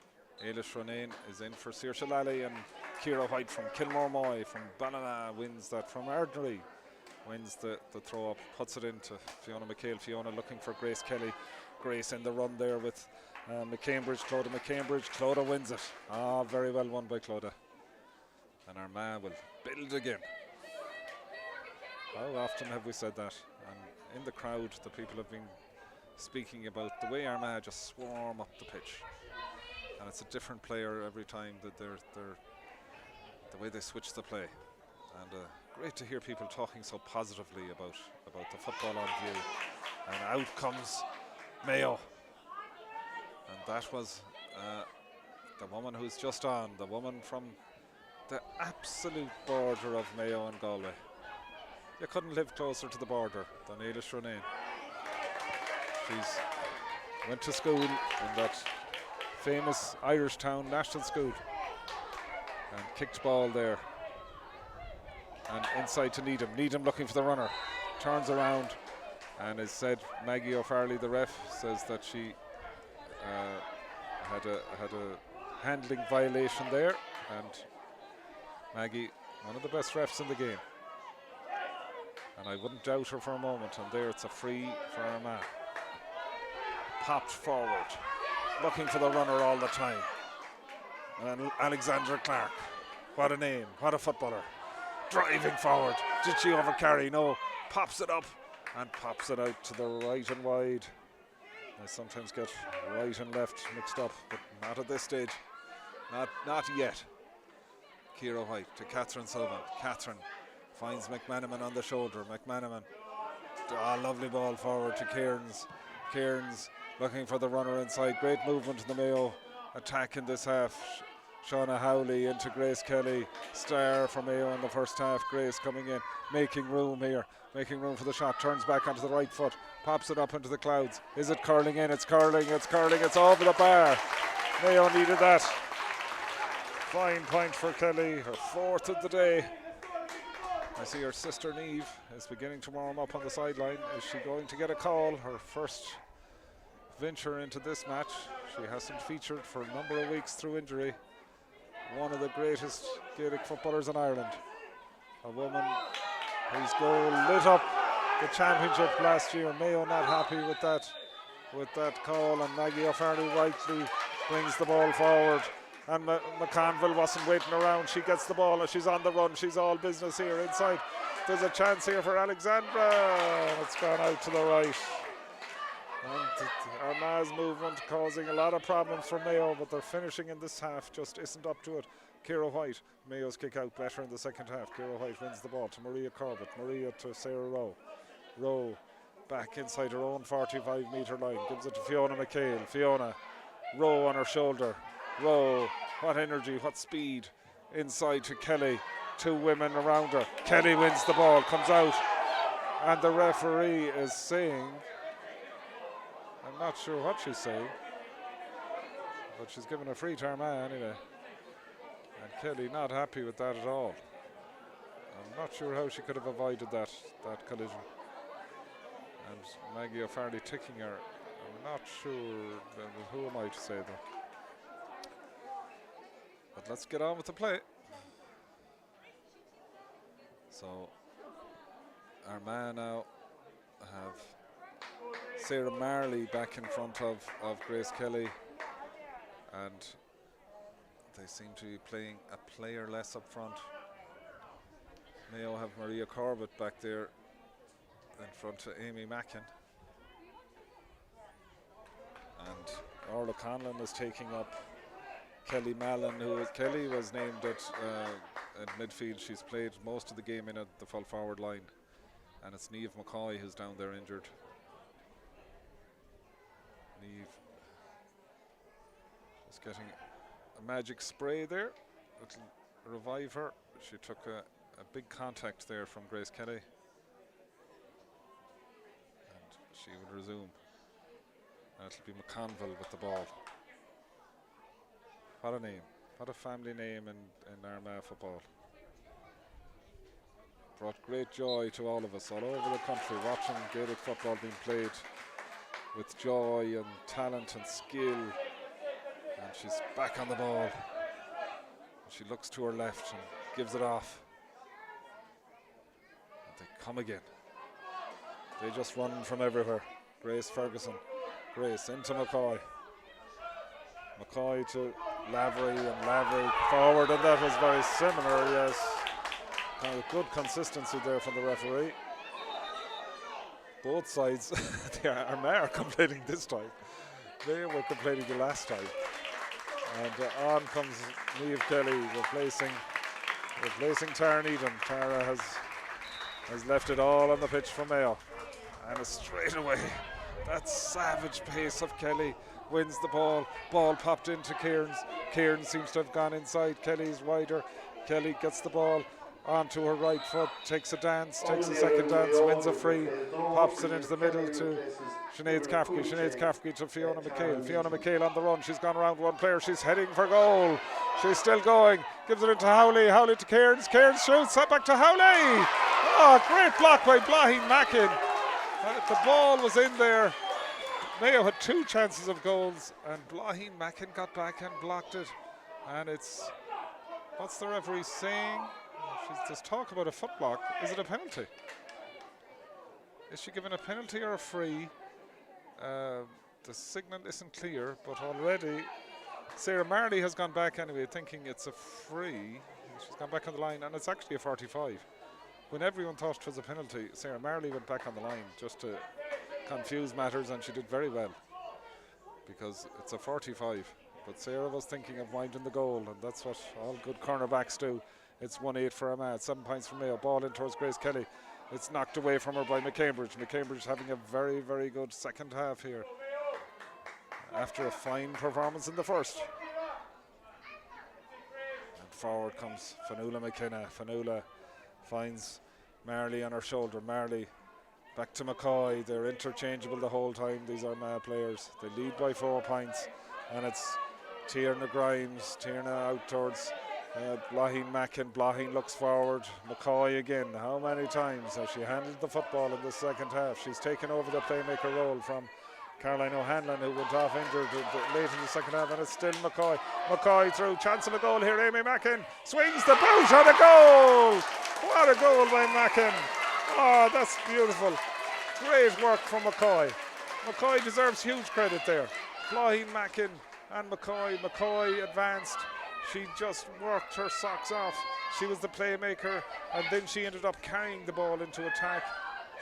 Speaker 1: Eilish Ronayne is in for Saoirse Lally, and Ciara White from Kilmore Moy from Ballina wins that from Ardnary. Wins the throw up, puts it into Fiona McHale. Fiona looking for Grace Kelly. Grace in the run there with McCambridge, Clodagh McCambridge. Clodagh wins it. Very well won by Clodagh. And Armagh will build again. How often have we said that? And in the crowd, the people have been speaking about the way Armagh just swarm up the pitch. And it's a different player every time that they're the way they switch the play. And great to hear people talking so positively about the football on view. And out comes Mayo. And that was the woman who's just on, the woman from the absolute border of Mayo and Galway. You couldn't live closer to the border than Eilish Ronayne. She's went to school in that famous Irish town national school and kicked ball there. And inside to Needham. Needham looking for the runner. Turns around and is said, Maggie O'Farrelly, the ref, says that she had a handling violation there. And Maggie, one of the best refs in the game. And I wouldn't doubt her for a moment. And there it's a free for Armagh. Popped forward. Looking for the runner all the time. And Alexandra Clark. What a name. What a footballer. Driving forward. Did she overcarry? No. Pops it up and pops it out to the right and wide. I sometimes get right and left mixed up, but not at this stage. Not yet. Ciara White to Catherine Sullivan. Catherine finds McManaman on the shoulder. McManaman. Lovely ball forward to Cairns. Cairns looking for the runner inside. Great movement in the Mayo attack in this half. Shauna Howley into Grace Kelly. Star for Mayo in the first half. Grace coming in, making room here. Making room for the shot. Turns back onto the right foot. Pops it up into the clouds. Is it curling in? It's curling. It's curling. It's over the bar. Mayo needed that. Fine point for Kelly. Her 4th of the day. I see her sister Niamh is beginning to warm up on the sideline. Is she going to get a call? Her first venture into this match. She hasn't featured for a number of weeks through injury. One of the greatest Gaelic footballers in Ireland. A woman whose goal lit up the championship last year. Mayo not happy with that call, and Maggie O'Farrelly rightly brings the ball forward. And McConville wasn't waiting around. She gets the ball and she's on the run. She's all business here inside. There's a chance here for Alexandra. It's gone out to the right. And Armagh's movement causing a lot of problems for Mayo, but they're finishing in this half just isn't up to it. Ciara White, Mayo's kick out better in the second half. Ciara White wins the ball to Maria Corbett. Maria to Sarah Rowe. Rowe back inside her own 45-metre line. Gives it to Fiona McHale. Fiona, Rowe on her shoulder. Rowe, what energy, what speed. Inside to Kelly. 2 women around her. Kelly wins the ball, comes out. And the referee is saying, I'm not sure what she's saying, but she's given a free to Armagh anyway. And Kelly not happy with that at all. I'm not sure how she could have avoided that collision. And Maggie O'Farley ticking her. I'm not sure who am I to say that. But let's get on with the play. So Armagh now have Sarah Marley back in front of Grace Kelly, and they seem to be playing a player less up front. Mayo have Maria Corbett back there in front of Amy Mackin. And Orla Conlon is taking up Kelly Mallon, Kelly was named at midfield. She's played most of the game in at the full forward line. And it's Niamh McCoy who's down there injured. Niamh is getting a magic spray there. It'll revive her. She took a big contact there from Grace Kelly. And she will resume. And it'll be McConville with the ball. What a name. What a family name in Armagh football. Brought great joy to all of us all over the country watching Gaelic football being played with joy and talent and skill. And she's back on the ball. She looks to her left and gives it off. And they come again. They just run from everywhere. Grace Ferguson. Grace into McCoy. McCoy to Lavery, and Lavery forward, and that was very similar, yes. Kind of good consistency there from the referee. Both sides, Armagh are complaining this time. They were complaining the last time. And on comes Niamh Kelly replacing Tara Needham. Tara has left it all on the pitch for Mayo. And straight away, that savage pace of Kelly wins the ball. Ball popped into Cairns. Cairns seems to have gone inside. Kelly's wider. Kelly gets the ball onto her right foot, takes a dance, takes a second dance, wins a free, pops it into the middle to Sinead Cafferty. Sinead Cafferty to Fiona McHale. Fiona McHale on the run. She's gone around one player. She's heading for goal. She's still going. Gives it into Howley. Howley to Cairns. Cairns shoots. Back to Howley. Oh, great block by Blahin Mackin. The ball was in there. Mayo had two chances of goals, and Blahin Mackin got back and blocked it. And it's, what's the referee saying? There's talk about a foot block. Is it a penalty? Is she given a penalty or a free? The signal isn't clear, but already Sarah Marley has gone back anyway, thinking it's a free. She's gone back on the line, and it's actually a 45. When everyone thought it was a penalty, Sarah Marley went back on the line just to confuse matters, and she did very well because it's a 45. But Sarah was thinking of minding the goal, and that's what all good cornerbacks do. It's 1-8 for Armagh, 7 points for Mayo. Ball in towards Grace Kelly. It's knocked away from her by McCambridge. McCambridge having a very, very good second half here after a fine performance in the first. And forward comes Fanula McKenna. Fanula finds Marley on her shoulder. Marley back to McCoy. They're interchangeable the whole time, these Armagh players. They lead by 4 points, and it's Tierna Grimes. Tierna out towards Blahin Mackin. Blahin looks forward. McCoy again. How many times has she handled the football in the second half? She's taken over the playmaker role from Caroline O'Hanlon, who went off injured late in the second half, and it's still McCoy. McCoy through. Chance of a goal here. Amy Mackin swings the boot on a goal. What a goal by Mackin. Oh, that's beautiful. Great work from McCoy. McCoy deserves huge credit there. Blahin Mackin and McCoy. McCoy advanced. She just worked her socks off. She was the playmaker, and then she ended up carrying the ball into attack.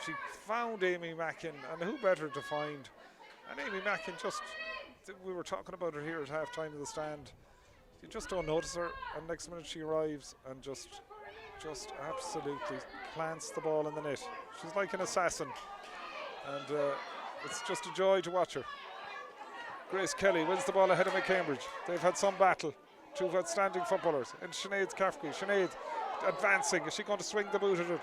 Speaker 1: She found Amy Mackin, and who better to find? And Amy Mackin just, we were talking about her here at half time in the stand. You just don't notice her, and next minute she arrives and just absolutely plants the ball in the net. She's like an assassin, and it's just a joy to watch her. Grace Kelly wins the ball ahead of McCambridge. They've had some battle. Two outstanding footballers. And Sinead Cafferty. Sinead advancing. Is she going to swing the boot at it?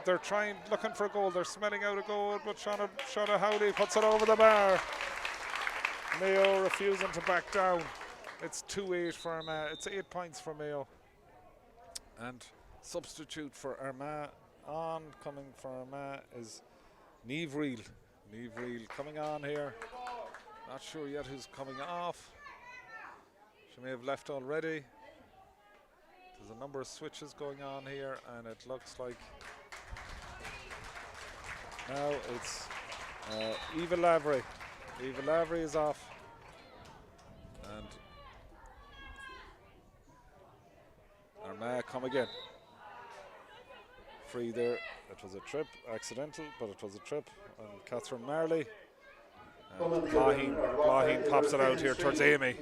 Speaker 1: They're trying, looking for a goal. They're smelling out a goal, but Shauna Howley puts it over the bar. Mayo refusing to back down. It's 2-8 for Armagh. It's 8 points for Mayo. And substitute for Armagh, on coming for Armagh is Niamh Reel. Niamh Reel coming on here. Not sure yet who's coming off. She may have left already. There's a number of switches going on here, and it looks like now it's Eva Lavery. Eva Lavery is off. And Armagh come again. Free there. It was a trip, accidental, but it was a trip. And Catherine Marley. And Blahin pops it out here towards Amy.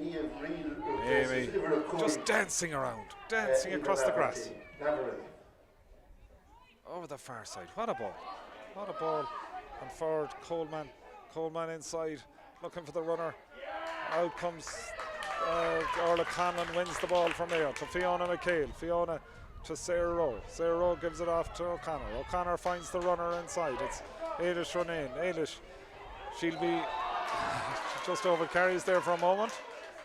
Speaker 1: Amy just dancing around, dancing across the grass. Over the far side. What a ball. What a ball. And forward, Coleman. Coleman inside, looking for the runner. Out comes Orla Conlon, wins the ball from Mayo to Fiona McHale. Fiona to Sarah Rowe. Sarah Rowe gives it off to O'Connor. O'Connor finds the runner inside. It's Ailish Ronayne. Ailish, she'll be just over carries there for a moment.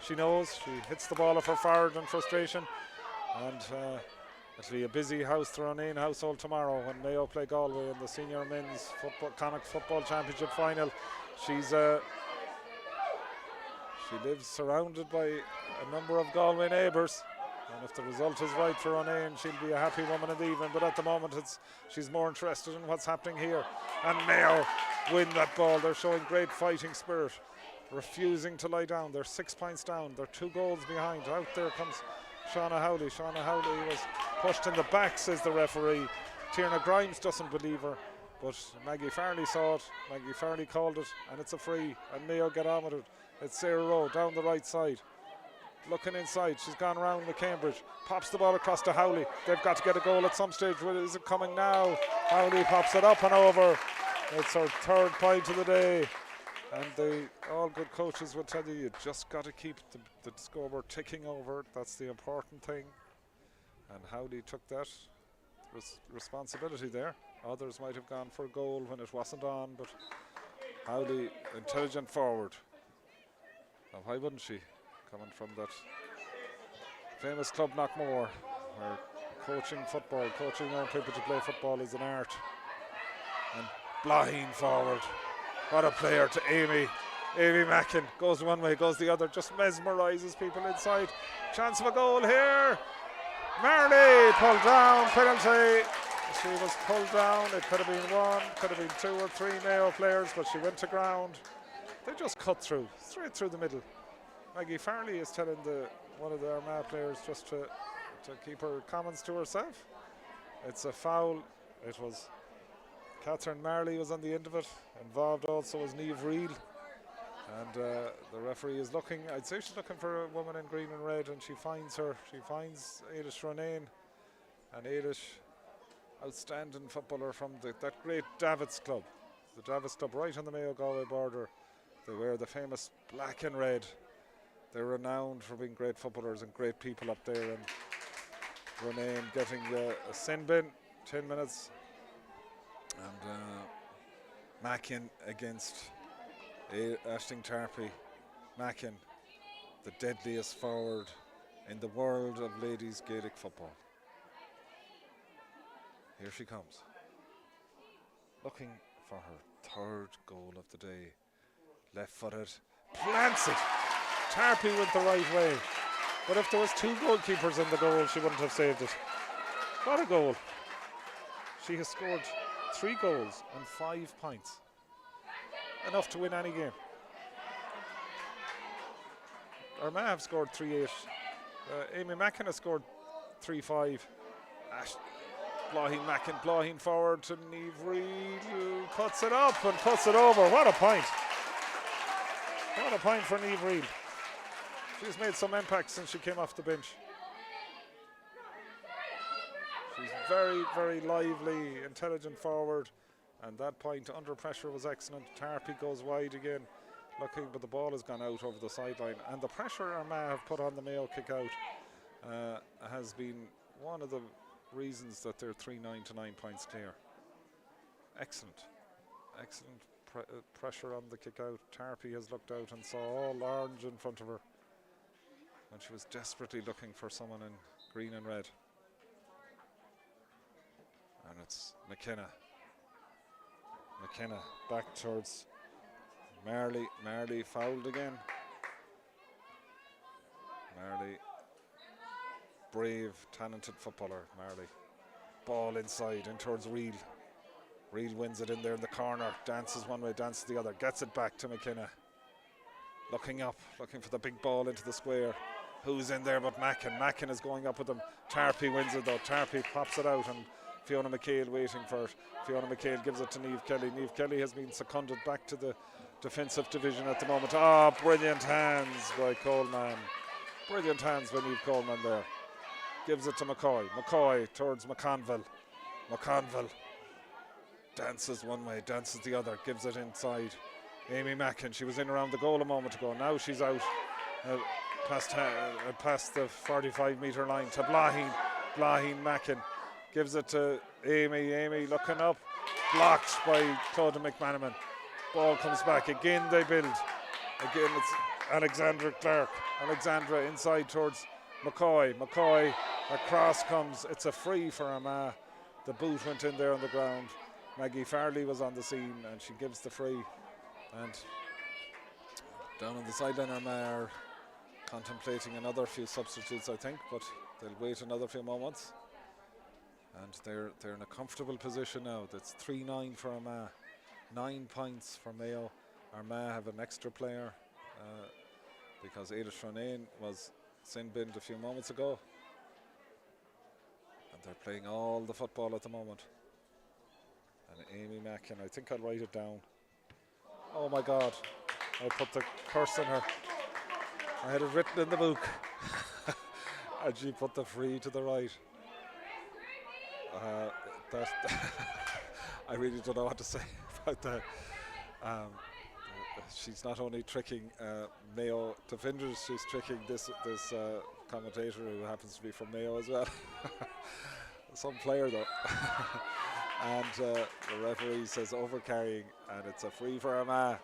Speaker 1: She knows, she hits the ball off her forward in frustration. And it'll be a busy house to Ronayne household tomorrow when Mayo play Galway in the Senior Men's Connacht Football Championship final. She lives surrounded by a number of Galway neighbours, and if the result is right for Ronayne, she'll be a happy woman in the evening. But at the moment, she's more interested in what's happening here. And Mayo win that ball. They're showing great fighting spirit, refusing to lie down. They're 6 points down. They're 2 goals behind. Out there comes Shauna Howley. Shauna Howley was pushed in the back, says the referee. Tierna Grimes doesn't believe her, but Maggie Farley saw it. Maggie Farley called it, and it's a free, and Mayo get on with it. It's Sarah Rowe down the right side, looking inside. She's gone around with Cambridge, pops the ball across to Howley. They've got to get a goal at some stage. Is it coming now? Howley pops it up and over. It's her 3rd point of the day, and all good coaches will tell you just got to keep the scoreboard ticking over. That's the important thing, and Howley took that responsibility there. Others might have gone for a goal when it wasn't on, but Howley, intelligent forward. Now, why wouldn't she? Coming from that famous club Knockmore, where coaching young people to play football is an art. And Blahin forward. What a player to Amy. Amy Mackin goes one way, goes the other, just mesmerises people inside. Chance of a goal here. Marley pulled down, penalty. She was pulled down. It could have been 1, could have been 2 or 3 Mayo players, but she went to ground. They just cut through, straight through the middle. Maggie Farley is telling one of the Armagh players just to keep her comments to herself. It's a foul. It was Catherine Marley was on the end of it. Involved also was Niamh Reel. And the referee is looking, I'd say she's looking for a woman in green and red, and she finds her. She finds Ailish Ronayne. And Ailish, outstanding footballer from that great Davids club. The Davids club right on the Mayo-Galway border. They wear the famous black and red. They're renowned for being great footballers and great people up there. And Ronayne getting a sin bin, 10 minutes. And Mackin against Aisling Tarpey. Mackin, the deadliest forward in the world of ladies Gaelic football. Here she comes, looking for her 3rd goal of the day. Left-footed, plants it. Tarpey went the right way, but if there was 2 goalkeepers in the goal, she wouldn't have saved it. What a goal. She has scored 3 goals and 5 points. Enough to win any game. Armagh have scored 3-8. Amy Mackin has scored 3-5. Blahin forward to Niamh Reel, puts it up and puts it over. What a point. What a point for Niamh Reel. She's made some impact since she came off the bench. She's very, very lively, intelligent forward, and that point under pressure was excellent. Tarpey goes wide again, looking, but the ball has gone out over the sideline. And the pressure Armagh have put on the Mayo kick out has been one of the reasons that they're 3-9 to 9 points clear. Excellent pressure on the kick out. Tarpey has looked out and saw all orange in front of her when she was desperately looking for someone in green and red. And it's McKenna back towards Marley fouled again. Marley, brave, talented footballer, Marley. Ball inside, in towards Reel. Reel wins it in there in the corner, dances one way, dances the other, gets it back to McKenna. Looking up, looking for the big ball into the square. Who's in there but Mackin? Mackin is going up with him. Tarpey wins it though. Tarpey pops it out and Fiona McHale waiting for it. Fiona McHale gives it to Niamh Kelly. Niamh Kelly has been seconded back to the defensive division at the moment. Oh, brilliant hands by Coleman. Brilliant hands by Niamh Coleman there. Gives it to McCoy. McCoy towards McConville. McConville dances one way, dances the other, gives it inside. Amy Mackin, she was in around the goal a moment ago. Now she's out past the 45-metre line to Blahin. Blahin Mackin gives it to Amy. Amy looking up, blocked by Claude McManaman. Ball comes back. Again they build. Again it's Alexandra Clark. Alexandra inside towards McCoy. McCoy, across comes. It's a free for Armagh. The boot went in there on the ground. Maggie Farley was on the scene and she gives the free. And down on the sideline, Armagh are contemplating another few substitutes, I think, but they'll wait another few moments. And they're in a comfortable position now. That's 3-9 for Armagh, 9 points for Mayo. Armagh have an extra player because Ada Shronane was sin-binned a few moments ago. And they're playing all the football at the moment. And Amy Mackin, I think I'll write it down. Oh my God, I put the curse on her. I had it written in the book. And she put the free to the right. I really don't know what to say about that. She's not only tricking Mayo defenders, she's tricking this commentator who happens to be from Mayo as well. Some player though. And the referee says overcarrying, and it's a free for Armagh.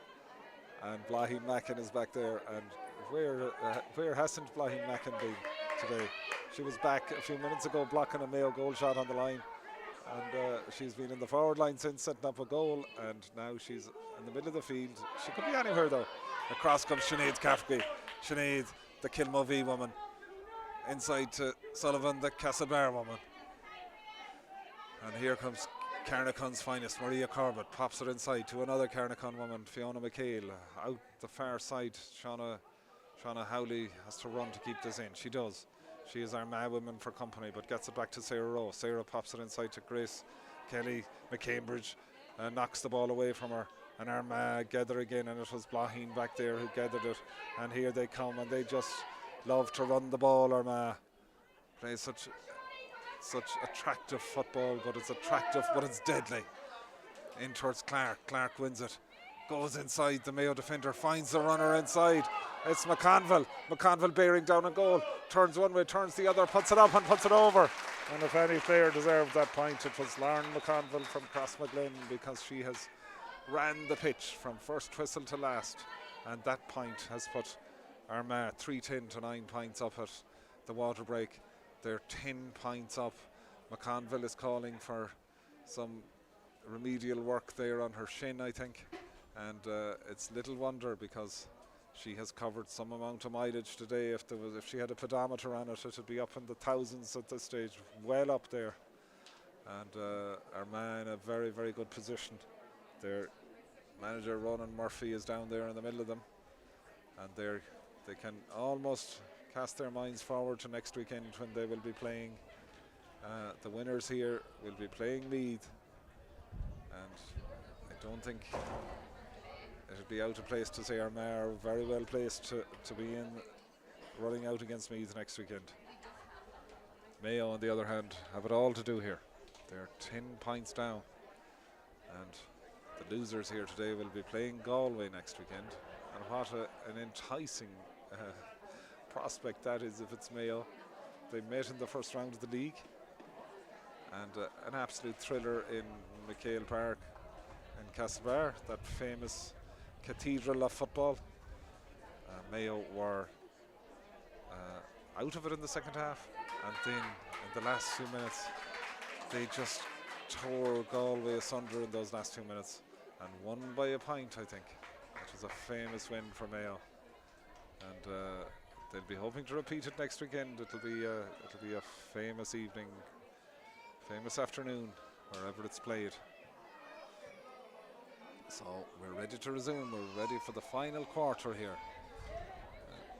Speaker 1: And Blahin Mackin is back there. And where hasn't Blahin Mackin been today? She was back a few minutes ago blocking a Mayo goal shot on the line. And she's been in the forward line since, setting up a goal. And now she's in the middle of the field. She could be anywhere though. Across comes Sinead Cafferty. Sinead, the Kilmovee woman. Inside to Sullivan, the Castlebar woman. And here comes Carnacon's finest, Maria Corbett, pops it inside to another Carnacon woman, Fiona McHale. Out the far side, Shauna Howley has to run to keep this in. She does. She is Armagh women for company, but gets it back to Sarah Rowe. Sarah pops it inside to Grace Kelly. McCambridge knocks the ball away from her. And Armagh gather again, and it was Blahin back there who gathered it. And here they come, and they just love to run the ball, Armagh. Play such attractive football, but it's attractive, but it's deadly. In towards Clark. Clark wins it. Goes inside. The Mayo defender finds the runner inside. It's McConville. McConville bearing down a goal. Turns one way, turns the other, puts it up and puts it over. And if any player deserved that point, it was Lauren McConville from Crossmaglen, because she has ran the pitch from first whistle to last. And that point has put Armagh 3-10 to 9 points up at the water break. They're 10 points up. McConville is calling for some remedial work there on her shin, I think. And it's little wonder, because she has covered some amount of mileage today. If she had a pedometer on it, it would be up in the thousands at this stage, well up there. And Armagh in a very, very good position. Their manager, Ronan Murphy, is down there in the middle of them. And they can almost cast their minds forward to next weekend, when they will be playing. The winners here will be playing Meath. And I don't think it would be out of place to say Armagh are very well placed to be in running out against Meath next weekend. Mayo, on the other hand, have it all to do here. They're 10 points down. And the losers here today will be playing Galway next weekend. And what an enticing prospect that is if it's Mayo. They met in the first round of the league. And an absolute thriller in McHale Park in Castlebar, that famous cathedral of football. Mayo were out of it in the second half, and then in the last few minutes they just tore Galway asunder in those last 2 minutes, and won by a point, I think. It was a famous win for Mayo, and they'll be hoping to repeat it next weekend. It'll be a famous evening, famous afternoon, wherever it's played. So we're ready to resume. We're ready for the final quarter here.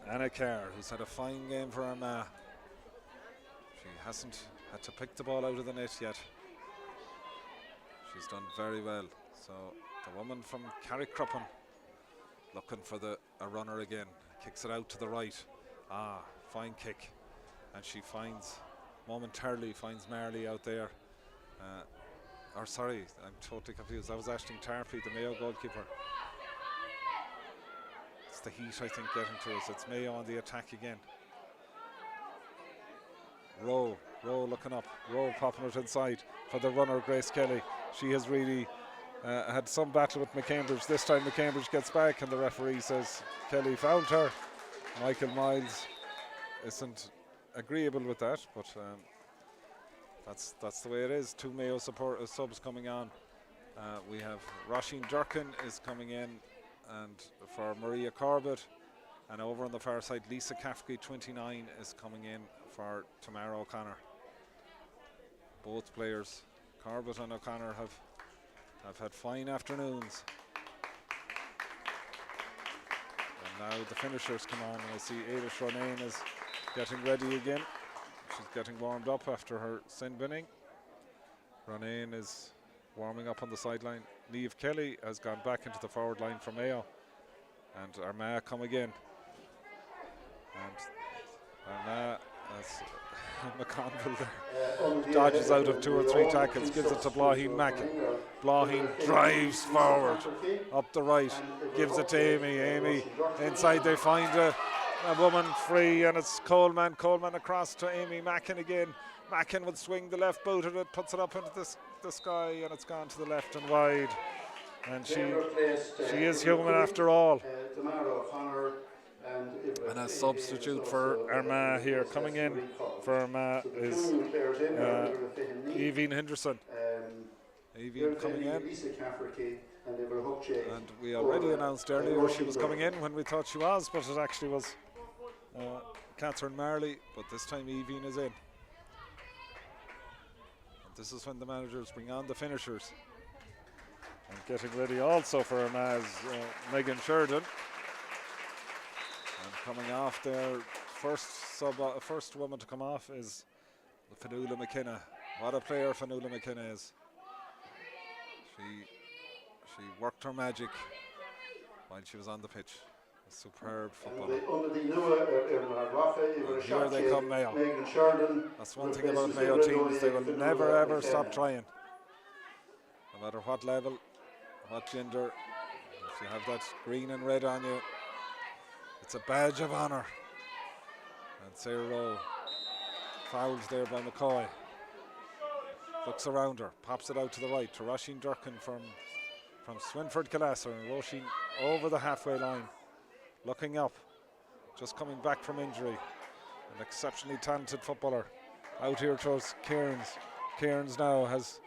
Speaker 1: Anna Carr, who's had a fine game for Armagh. She hasn't had to pick the ball out of the net yet. She's done very well. So the woman from Carrickcruppen looking for a runner again. Kicks it out to the right. Fine kick. And she momentarily finds Marley out there. Sorry, I'm totally confused. That was Aisling Tarpley, the Mayo goalkeeper. It's the heat, I think, getting to us. It's Mayo on the attack again. Rowe looking up. Rowe popping it inside for the runner, Grace Kelly. She has really had some battle with McCambridge. This time McCambridge gets back and the referee says Kelly fouled her. Michael Miles isn't agreeable with that, but that's the way it is. Two Mayo subs coming on. We have Roisin Durkin is coming in, and for Maria Corbett, and over on the far side Lisa Kafke, 29, is coming in for Tamara O'Connor. Both players, Corbett and O'Connor, have had fine afternoons. And now the finishers come on, and I see Ailish Ronayne is getting ready again. She's getting warmed up after her sin binning. Ronayne is warming up on the sideline. Niamh Kelly has gone back into the forward line for Mayo. And Armagh come again. And Armagh, as McConville there, dodges out of 2 or 3 tackles, gives it to Bláithín Mackin. Bláithín drives forward, up the right, gives it to Amy. Amy inside, they find a woman free, and it's Coleman. Coleman across to Amy Mackin again. Mackin would swing the left boot at it, puts it up into the sky, and it's gone to the left and wide. And she is human after all. And a substitute for Armagh here, coming in for Armagh, is Evine Henderson. Evine coming in. And we already announced earlier she was coming in when we thought she was, but it actually was Catherine Marley, but this time Evine is in. And this is when the managers bring on the finishers. And getting ready also for Armagh's Megan Sheridan. And coming off their first woman to come off is Fionnuala McKenna. What a player Fionnuala McKenna is. She worked her magic while she was on the pitch. A superb footballer. And here they come, Mayo. That's one thing about Mayo teams, they will never ever stop trying. No matter what level, what gender, if you have that green and red on you, it's a badge of honour. And Sarah Rowe fouled there by McCoy. Looks around her, pops it out to the right to Roisin Durkin from Swinford Calasser, and Roisin over the halfway line, looking up, just coming back from injury. An exceptionally talented footballer. Out here towards Cairns. Cairns now has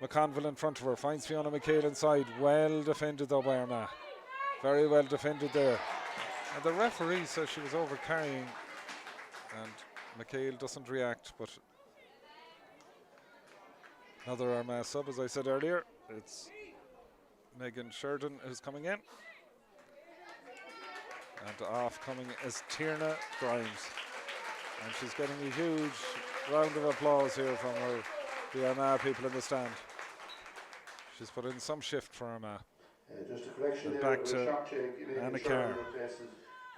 Speaker 1: McConville in front of her, finds Fiona McHale inside. Well defended though by Armagh. Very well defended there. And the referee says she was over carrying, and McHale doesn't react, but another Armagh sub, as I said earlier. It's Megan Sheridan who's coming in. And off coming is Tierna Grimes. And she's getting a huge round of applause here from the Armagh people in the stand. She's put in some shift for Armagh.
Speaker 2: Just a correction
Speaker 1: and back to Anna Carr.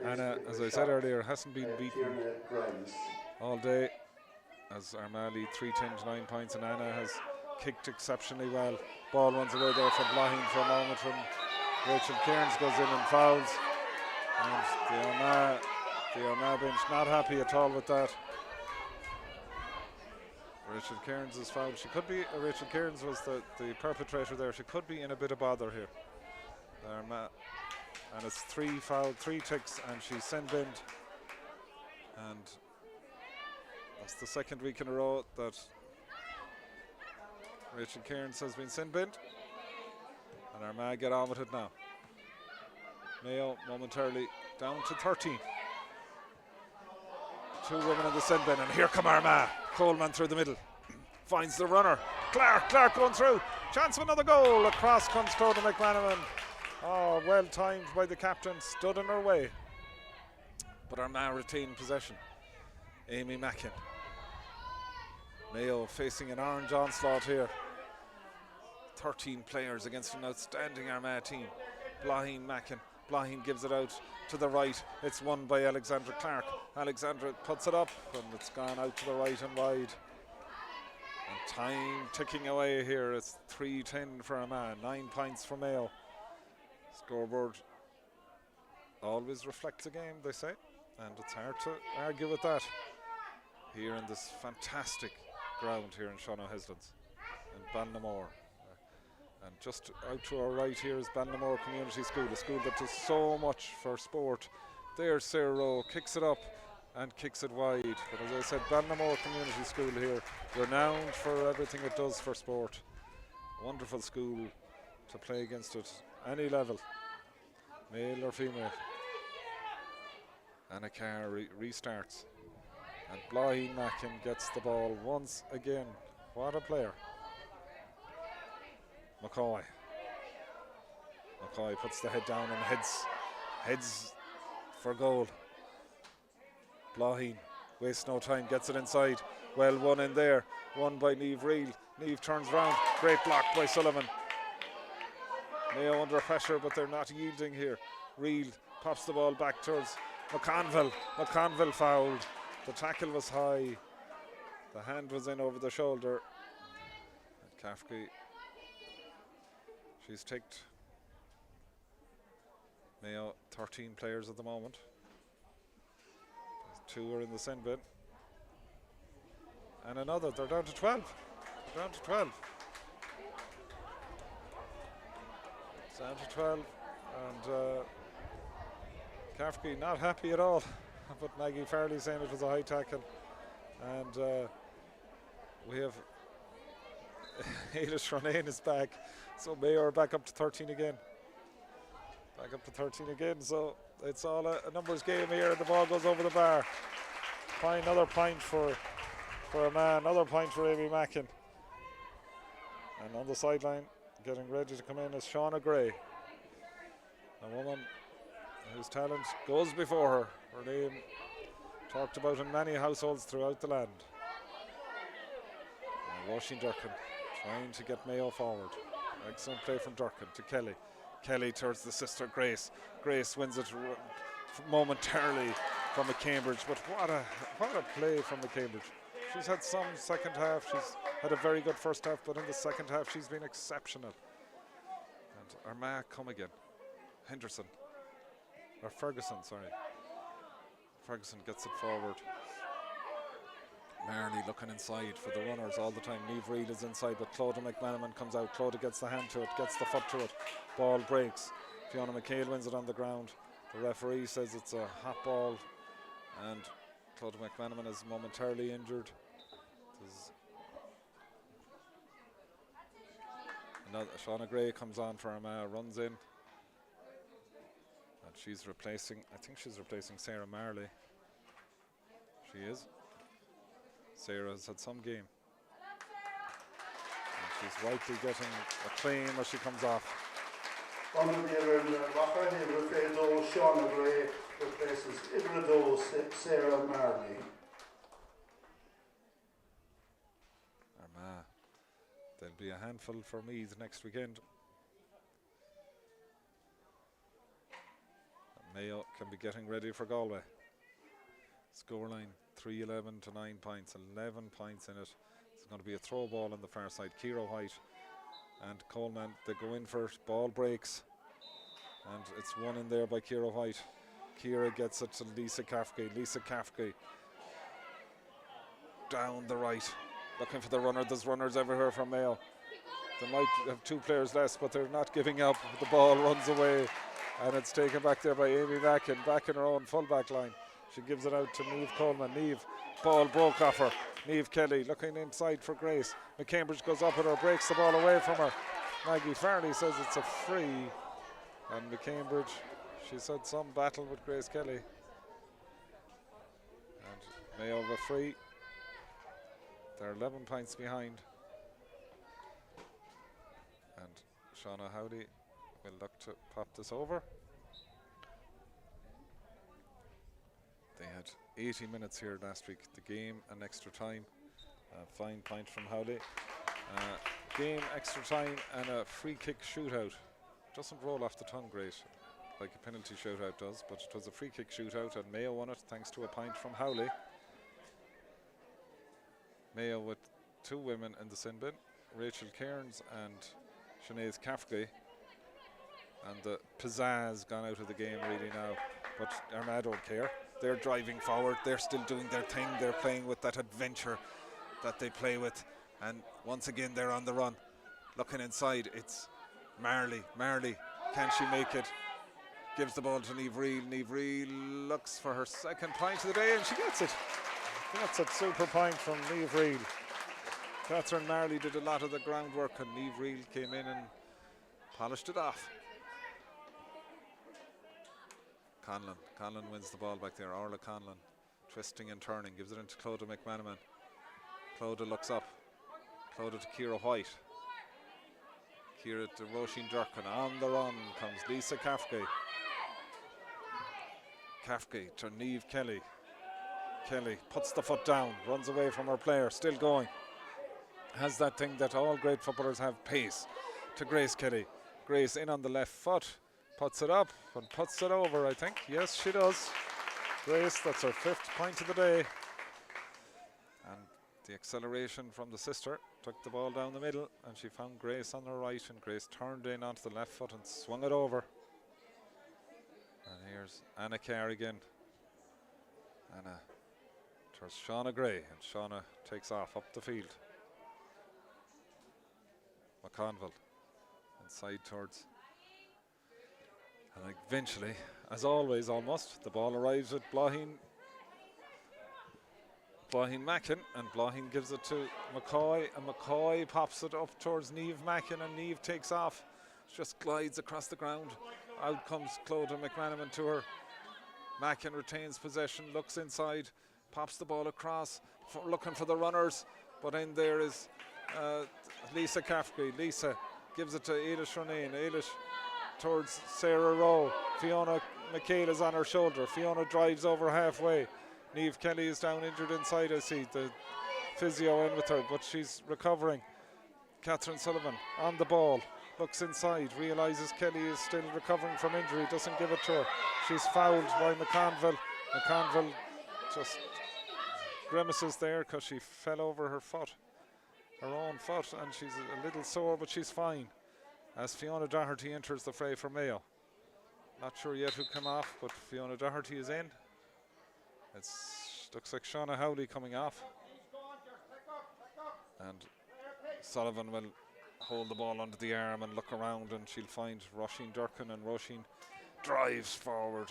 Speaker 1: Anna, as I said earlier, hasn't been beaten all day, as Armagh lead 3-10 to 9 points, and Anna has kicked exceptionally well. Ball runs away there from Bláithín for a moment when Rachel Cairns goes in and fouls. And the Armagh bench not happy at all with that. Rachel Cairns is fouled. She could be, Rachel Cairns was the perpetrator there. She could be in a bit of bother here. And it's 3 foul, 3 ticks, and she's sin binned. And that's the second week in a row that Rachel Cairns has been sin binned. And Armagh get on with it now. Mayo momentarily down to 13. 2 women in the sin bin, and here come Armagh. Coleman through the middle. Finds the runner. Clark going through. Chance of another goal. Across comes Clodagh McManaman. Oh, well timed by the captain. Stood in her way. But Armagh retained possession. Amy Mackin. Mayo facing an orange onslaught here. 13 players against an outstanding Armagh team. Blaheen Mackin. Blaheen gives it out to the right. It's won by Alexandra Clark. Alexandra puts it up and it's gone out to the right and wide. And time ticking away here. It's 3-10 for Armagh, 9 points for Mayo. Scoreboard always reflects a game, they say, and it's hard to argue with that here in this fantastic ground here in Sean O'Heslin's in Ballinamore. And just out to our right here is Ballinamore Community School, a school that does so much for sport. There's Sarah Rowe, kicks it up and kicks it wide. But as I said, Ballinamore Community School here, renowned for everything it does for sport. Wonderful school to play against at any level, male or female. Anna Carr restarts. And Blaheen Mackin gets the ball once again. What a player. McCoy puts the head down and heads for goal. Blaheen wastes no time, gets it inside. Well won in there, won by Niamh Reel. Niamh turns round, great block by Sullivan. Mayo under pressure, but they're not yielding here. Reel pops the ball back towards McConville. McConville fouled. The tackle was high. The hand was in over the shoulder. And Cafferty, she's ticked. Mayo 13 players at the moment. 2 are in the sin bin. And another, they're down to 12. They're down to 12. It's down to 12. And Cafferty not happy at all. But Maggie Farley saying it was a high tackle. And we have Ailish Ronayne is back. So Mayo are back up to 13 again. Back up to 13 again. So it's all a numbers game here. The ball goes over the bar. Another point for a man. Another point for Amy Mackin. And on the sideline, getting ready to come in is Shauna Gray. A woman whose talent goes before her. Her name talked about in many households throughout the land. And Roisin Durkin trying to get Mayo forward. Excellent play from Durkin to Kelly. Kelly towards the sister Grace. Grace wins it momentarily from McCambridge, but what a play from McCambridge. She's had some second half. She's had a very good first half, but in the second half she's been exceptional. And Armagh come again. Henderson. Or Ferguson, sorry. Ferguson gets it forward. Marley looking inside for the runners all the time. Niamh Reel is inside, but Clodagh McManaman comes out. Clodagh gets the hand to it, gets the foot to it. Ball breaks. Fiona McHale wins it on the ground. The referee says it's a hot ball, and Clodagh McManaman is momentarily injured. Shauna Gray comes on for Armagh, runs in. And she's replacing, I think she's replacing Sarah Marley. She is. Sarah has had some game. And she's rightly getting a claim as she comes off.
Speaker 2: Shauna Gray replaces Ibrador Sarah Marley.
Speaker 1: Armagh, there'll be a handful for Meath next weekend. Mayo can be getting ready for Galway. Scoreline 3-11 to 9 points, 11 points in it. It's going to be a throw ball on the far side. Ciara White and Coleman, they go in for it. Ball breaks, and it's won in there by Ciara White. Ciara gets it to Lisa Cafferty. Lisa Cafferty down the right, looking for the runner. There's runners everywhere from Mayo. They might have 2 players less, but they're not giving up. The ball runs away, and it's taken back there by Amy Mackin, back in her own full-back line. She gives it out to Niamh Coleman. Niamh, ball broke off her. Niamh Kelly looking inside for Grace. McCambridge goes up with her, breaks the ball away from her. Maggie Farley says it's a free, and McCambridge She's had some battle with Grace Kelly. And Mayo have a free. They're 11 points behind. And Shauna Howley will look to pop this over. They had 80 minutes here last week. The game and extra time. A fine point from Howley. Game, extra time, and a free kick shootout. Doesn't roll off the tongue great like a penalty shootout does, but it was a free kick shootout and Mayo won it thanks to a point from Howley. Mayo with two women in the sin bin, Rachel Cairns and Sinead Cafferty. And the pizzazz gone out of the game really now, but Armagh don't care. They're driving forward, they're still doing their thing, they're playing with that adventure that they play with, and once again they're on the run. Looking inside, it's Marley, can she make it? Gives the ball to Niamh Reel. Niamh Reel looks for her second point of the day and she gets it. That's a super point from Niamh Reel. Catherine Marley did a lot of the groundwork and Niamh Reel came in and polished it off. Conlon wins the ball back there. Orla Conlon twisting and turning, gives it into Clodagh McManaman. Clodagh looks up. Clodagh to Ciara White. Ciara to Roisin Durkin. On the run comes Lisa Cafferty. Cafferty to Niamh Kelly. Kelly puts the foot down, runs away from her player, still going. Has that thing that all great footballers have, pace. To Grace Kelly. Grace in on the left foot. Puts it up and puts it over, I think. Yes, she does. Grace, that's her 5th point of the day. And the acceleration from the sister took the ball down the middle and she found Grace on her right and Grace turned in onto the left foot and swung it over. And here's Anna Carr again. Anna towards Shauna Gray and Shauna takes off up the field. McConville inside towards. And eventually, as always almost, the ball arrives at Blahin Mackin, and Blahin gives it to McCoy, and McCoy pops it up towards Niamh Mackin, and Niamh takes off. She just glides across the ground. Out comes Clodagh McManaman to her. Mackin retains possession, looks inside, pops the ball across, looking for the runners, but in there is Lisa Cafferty. Lisa gives it to Eilish Ronayne. Eilish towards Sarah Rowe. Fiona McHale is on her shoulder. Fiona drives over halfway. Niamh Kelly is down injured inside, I see. The physio in with her, but she's recovering. Catherine Sullivan on the ball. Looks inside, realises Kelly is still recovering from injury, doesn't give it to her. She's fouled by McConville. McConville just grimaces there because she fell over her foot, her own foot, and she's a little sore, but she's fine. As Fiona Doherty enters the fray for Mayo. Not sure yet who come off, but Fiona Doherty is in. It looks like Shauna Howley coming off. And Sullivan will hold the ball under the arm and look around, and she'll find Roisin Durkin, and Roisin drives forward.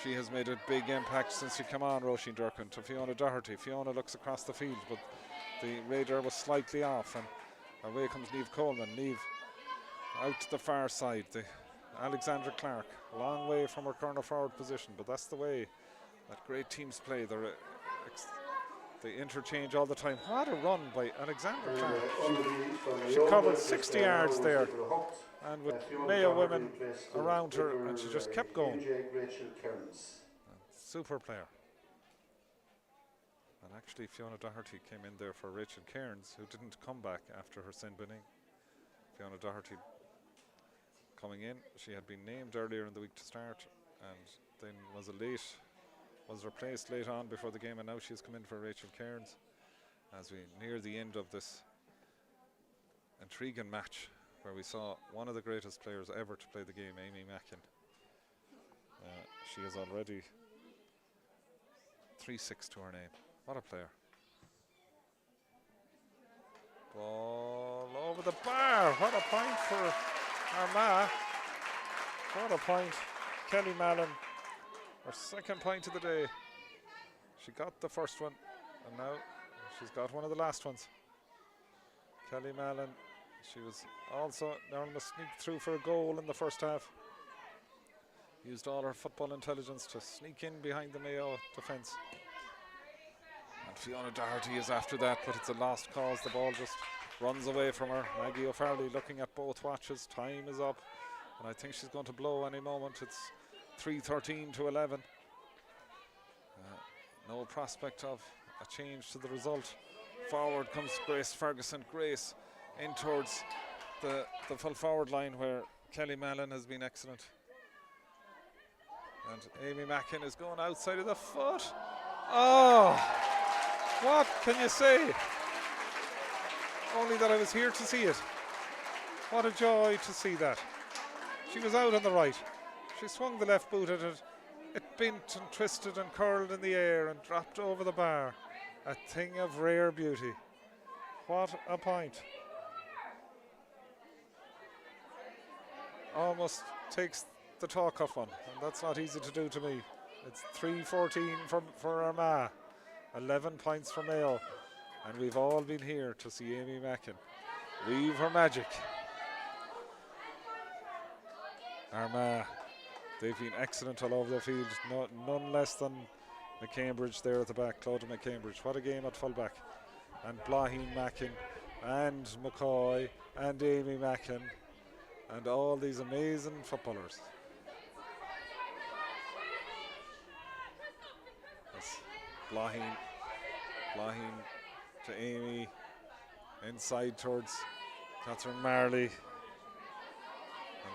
Speaker 1: She has made a big impact since she came on, Roisin Durkin, to Fiona Doherty. Fiona looks across the field, but the radar was slightly off, and away comes Niamh Coleman. Niamh out to the far side. The Alexandra Clark, a long way from her corner forward position, but that's the way that great teams play. They interchange all the time. What a run by Alexandra Clark. She covered 60 yards there, and with Mayo women around her, and she just kept going. Super player. And actually Fiona Doherty came in there for Rachel Cairns, who didn't come back after her sin binning. Fiona Doherty coming in. She had been named earlier in the week to start, and then was replaced late on before the game, and now she's come in for Rachel Cairns as we near the end of this intriguing match where we saw one of the greatest players ever to play the game, Amy Mackin. She is already 3-6 to her name. What a player. Ball over the bar. What a point for Armagh. What a point. Kelly Mallon, her 2nd point of the day. She got the first one, and now she's got one of the last ones. Kelly Mallon, she was also almost sneaked through for a goal in the first half. used all her football intelligence to sneak in behind the Mayo defence. And Fiona Doherty is after that, but it's a lost cause. The ball just runs away from her. Maggie O'Farrelly looking at both watches. Time is up, and I think she's going to blow any moment. It's 3:13 to 11. No prospect of a change to the result. Forward comes Grace Ferguson. Grace in towards the full forward line where Kelly Mallon has been excellent. And Amy Mackin is going outside of the foot. Oh, what can you say? Only that I was here to see it. What a joy to see that. She was out on the right. She swung the left boot at it. It bent and twisted and curled in the air and dropped over the bar. A thing of rare beauty. What a point. Almost takes the talk off one, and that's not easy to do to me. It's 3:14 for Armagh, 11 points for Mayo, and we've all been here to see Amy Mackin weave her magic. Armagh, they've been excellent all over the field, none less than McCambridge there at the back, Claudia McCambridge. What a game at fullback. And Blaheen Mackin and McCoy and Amy Mackin and all these amazing footballers. That's Blaheen to Amy, inside towards Catherine Marley, and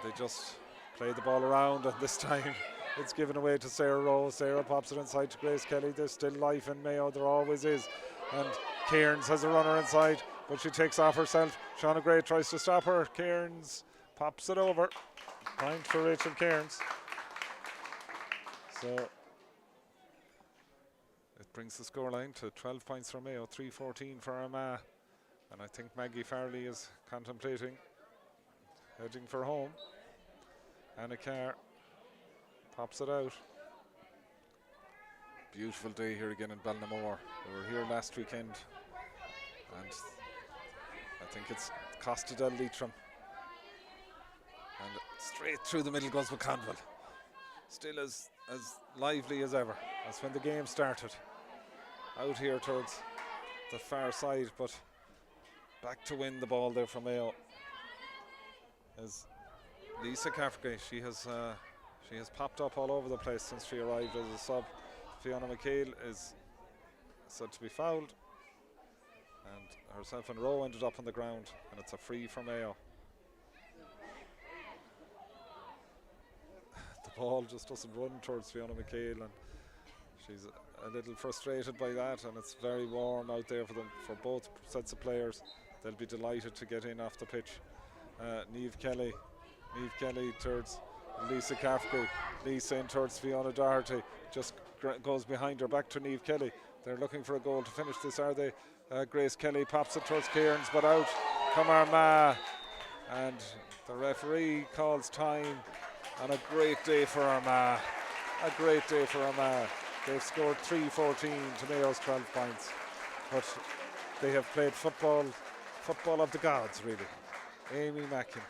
Speaker 1: they just play the ball around, and this time it's given away to Sarah Rowe. Sarah pops it inside to Grace Kelly. There's still life in Mayo, there always is, and Cairns has a runner inside, but she takes off herself. Shauna Gray tries to stop her. Cairns pops it over. Point for Rachel Cairns. So it brings the scoreline to 12 points for Mayo, 3:14 for Armagh. And I think Maggie Farley is contemplating heading for home. Anna Carr pops it out. Beautiful day here again in Ballinamore. We were here last weekend, and I think it's Costa del Leitrim. And straight through the middle goes McConville. Still as lively as ever, as when the game started. Out here towards the far side, but back to win the ball there from Mayo is Lisa Cafferty. She has popped up all over the place since she arrived as a sub. Fiona McHale is said to be fouled, and herself and Rowe ended up on the ground, and it's a free for Mayo. The ball just doesn't run towards Fiona McHale, and she's a little frustrated by that, and it's very warm out there for them, for both sets of players. They'll be delighted to get in off the pitch. Niamh Kelly towards Lisa Cafferty. Lisa in towards Fiona Doherty. Just goes behind her, back to Niamh Kelly. They're looking for a goal to finish this, are they? Grace Kelly pops it towards Cairns, but out come Armagh. And the referee calls time, and a great day for Armagh. A great day for Armagh. They've scored 3:14 to Mayo's 12 points. But they have played football of the gods, really. Amy Mackin,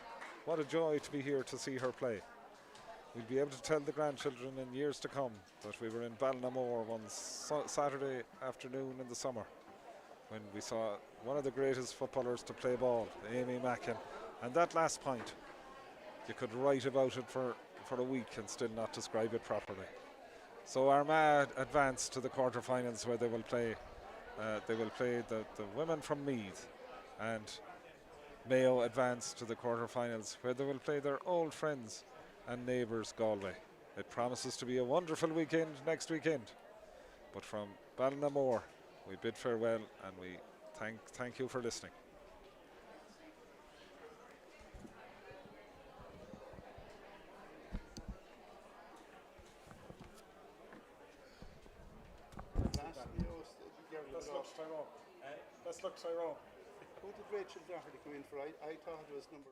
Speaker 1: what a joy to be here to see her play. We'll be able to tell the grandchildren in years to come that we were in Ballinamore one Saturday afternoon in the summer when we saw one of the greatest footballers to play ball, Amy Mackin. And that last point, you could write about it for a week and still not describe it properly. So Armagh advance to the quarterfinals, where they will play the women from Meath, and Mayo advance to the quarterfinals, where they will play their old friends and neighbours, Galway. It promises to be a wonderful weekend next weekend. But from Ballinamore, we bid farewell, and we thank you for listening. Let's look Tyrone.
Speaker 2: Who did Rachel Doherty come in for? I thought it was number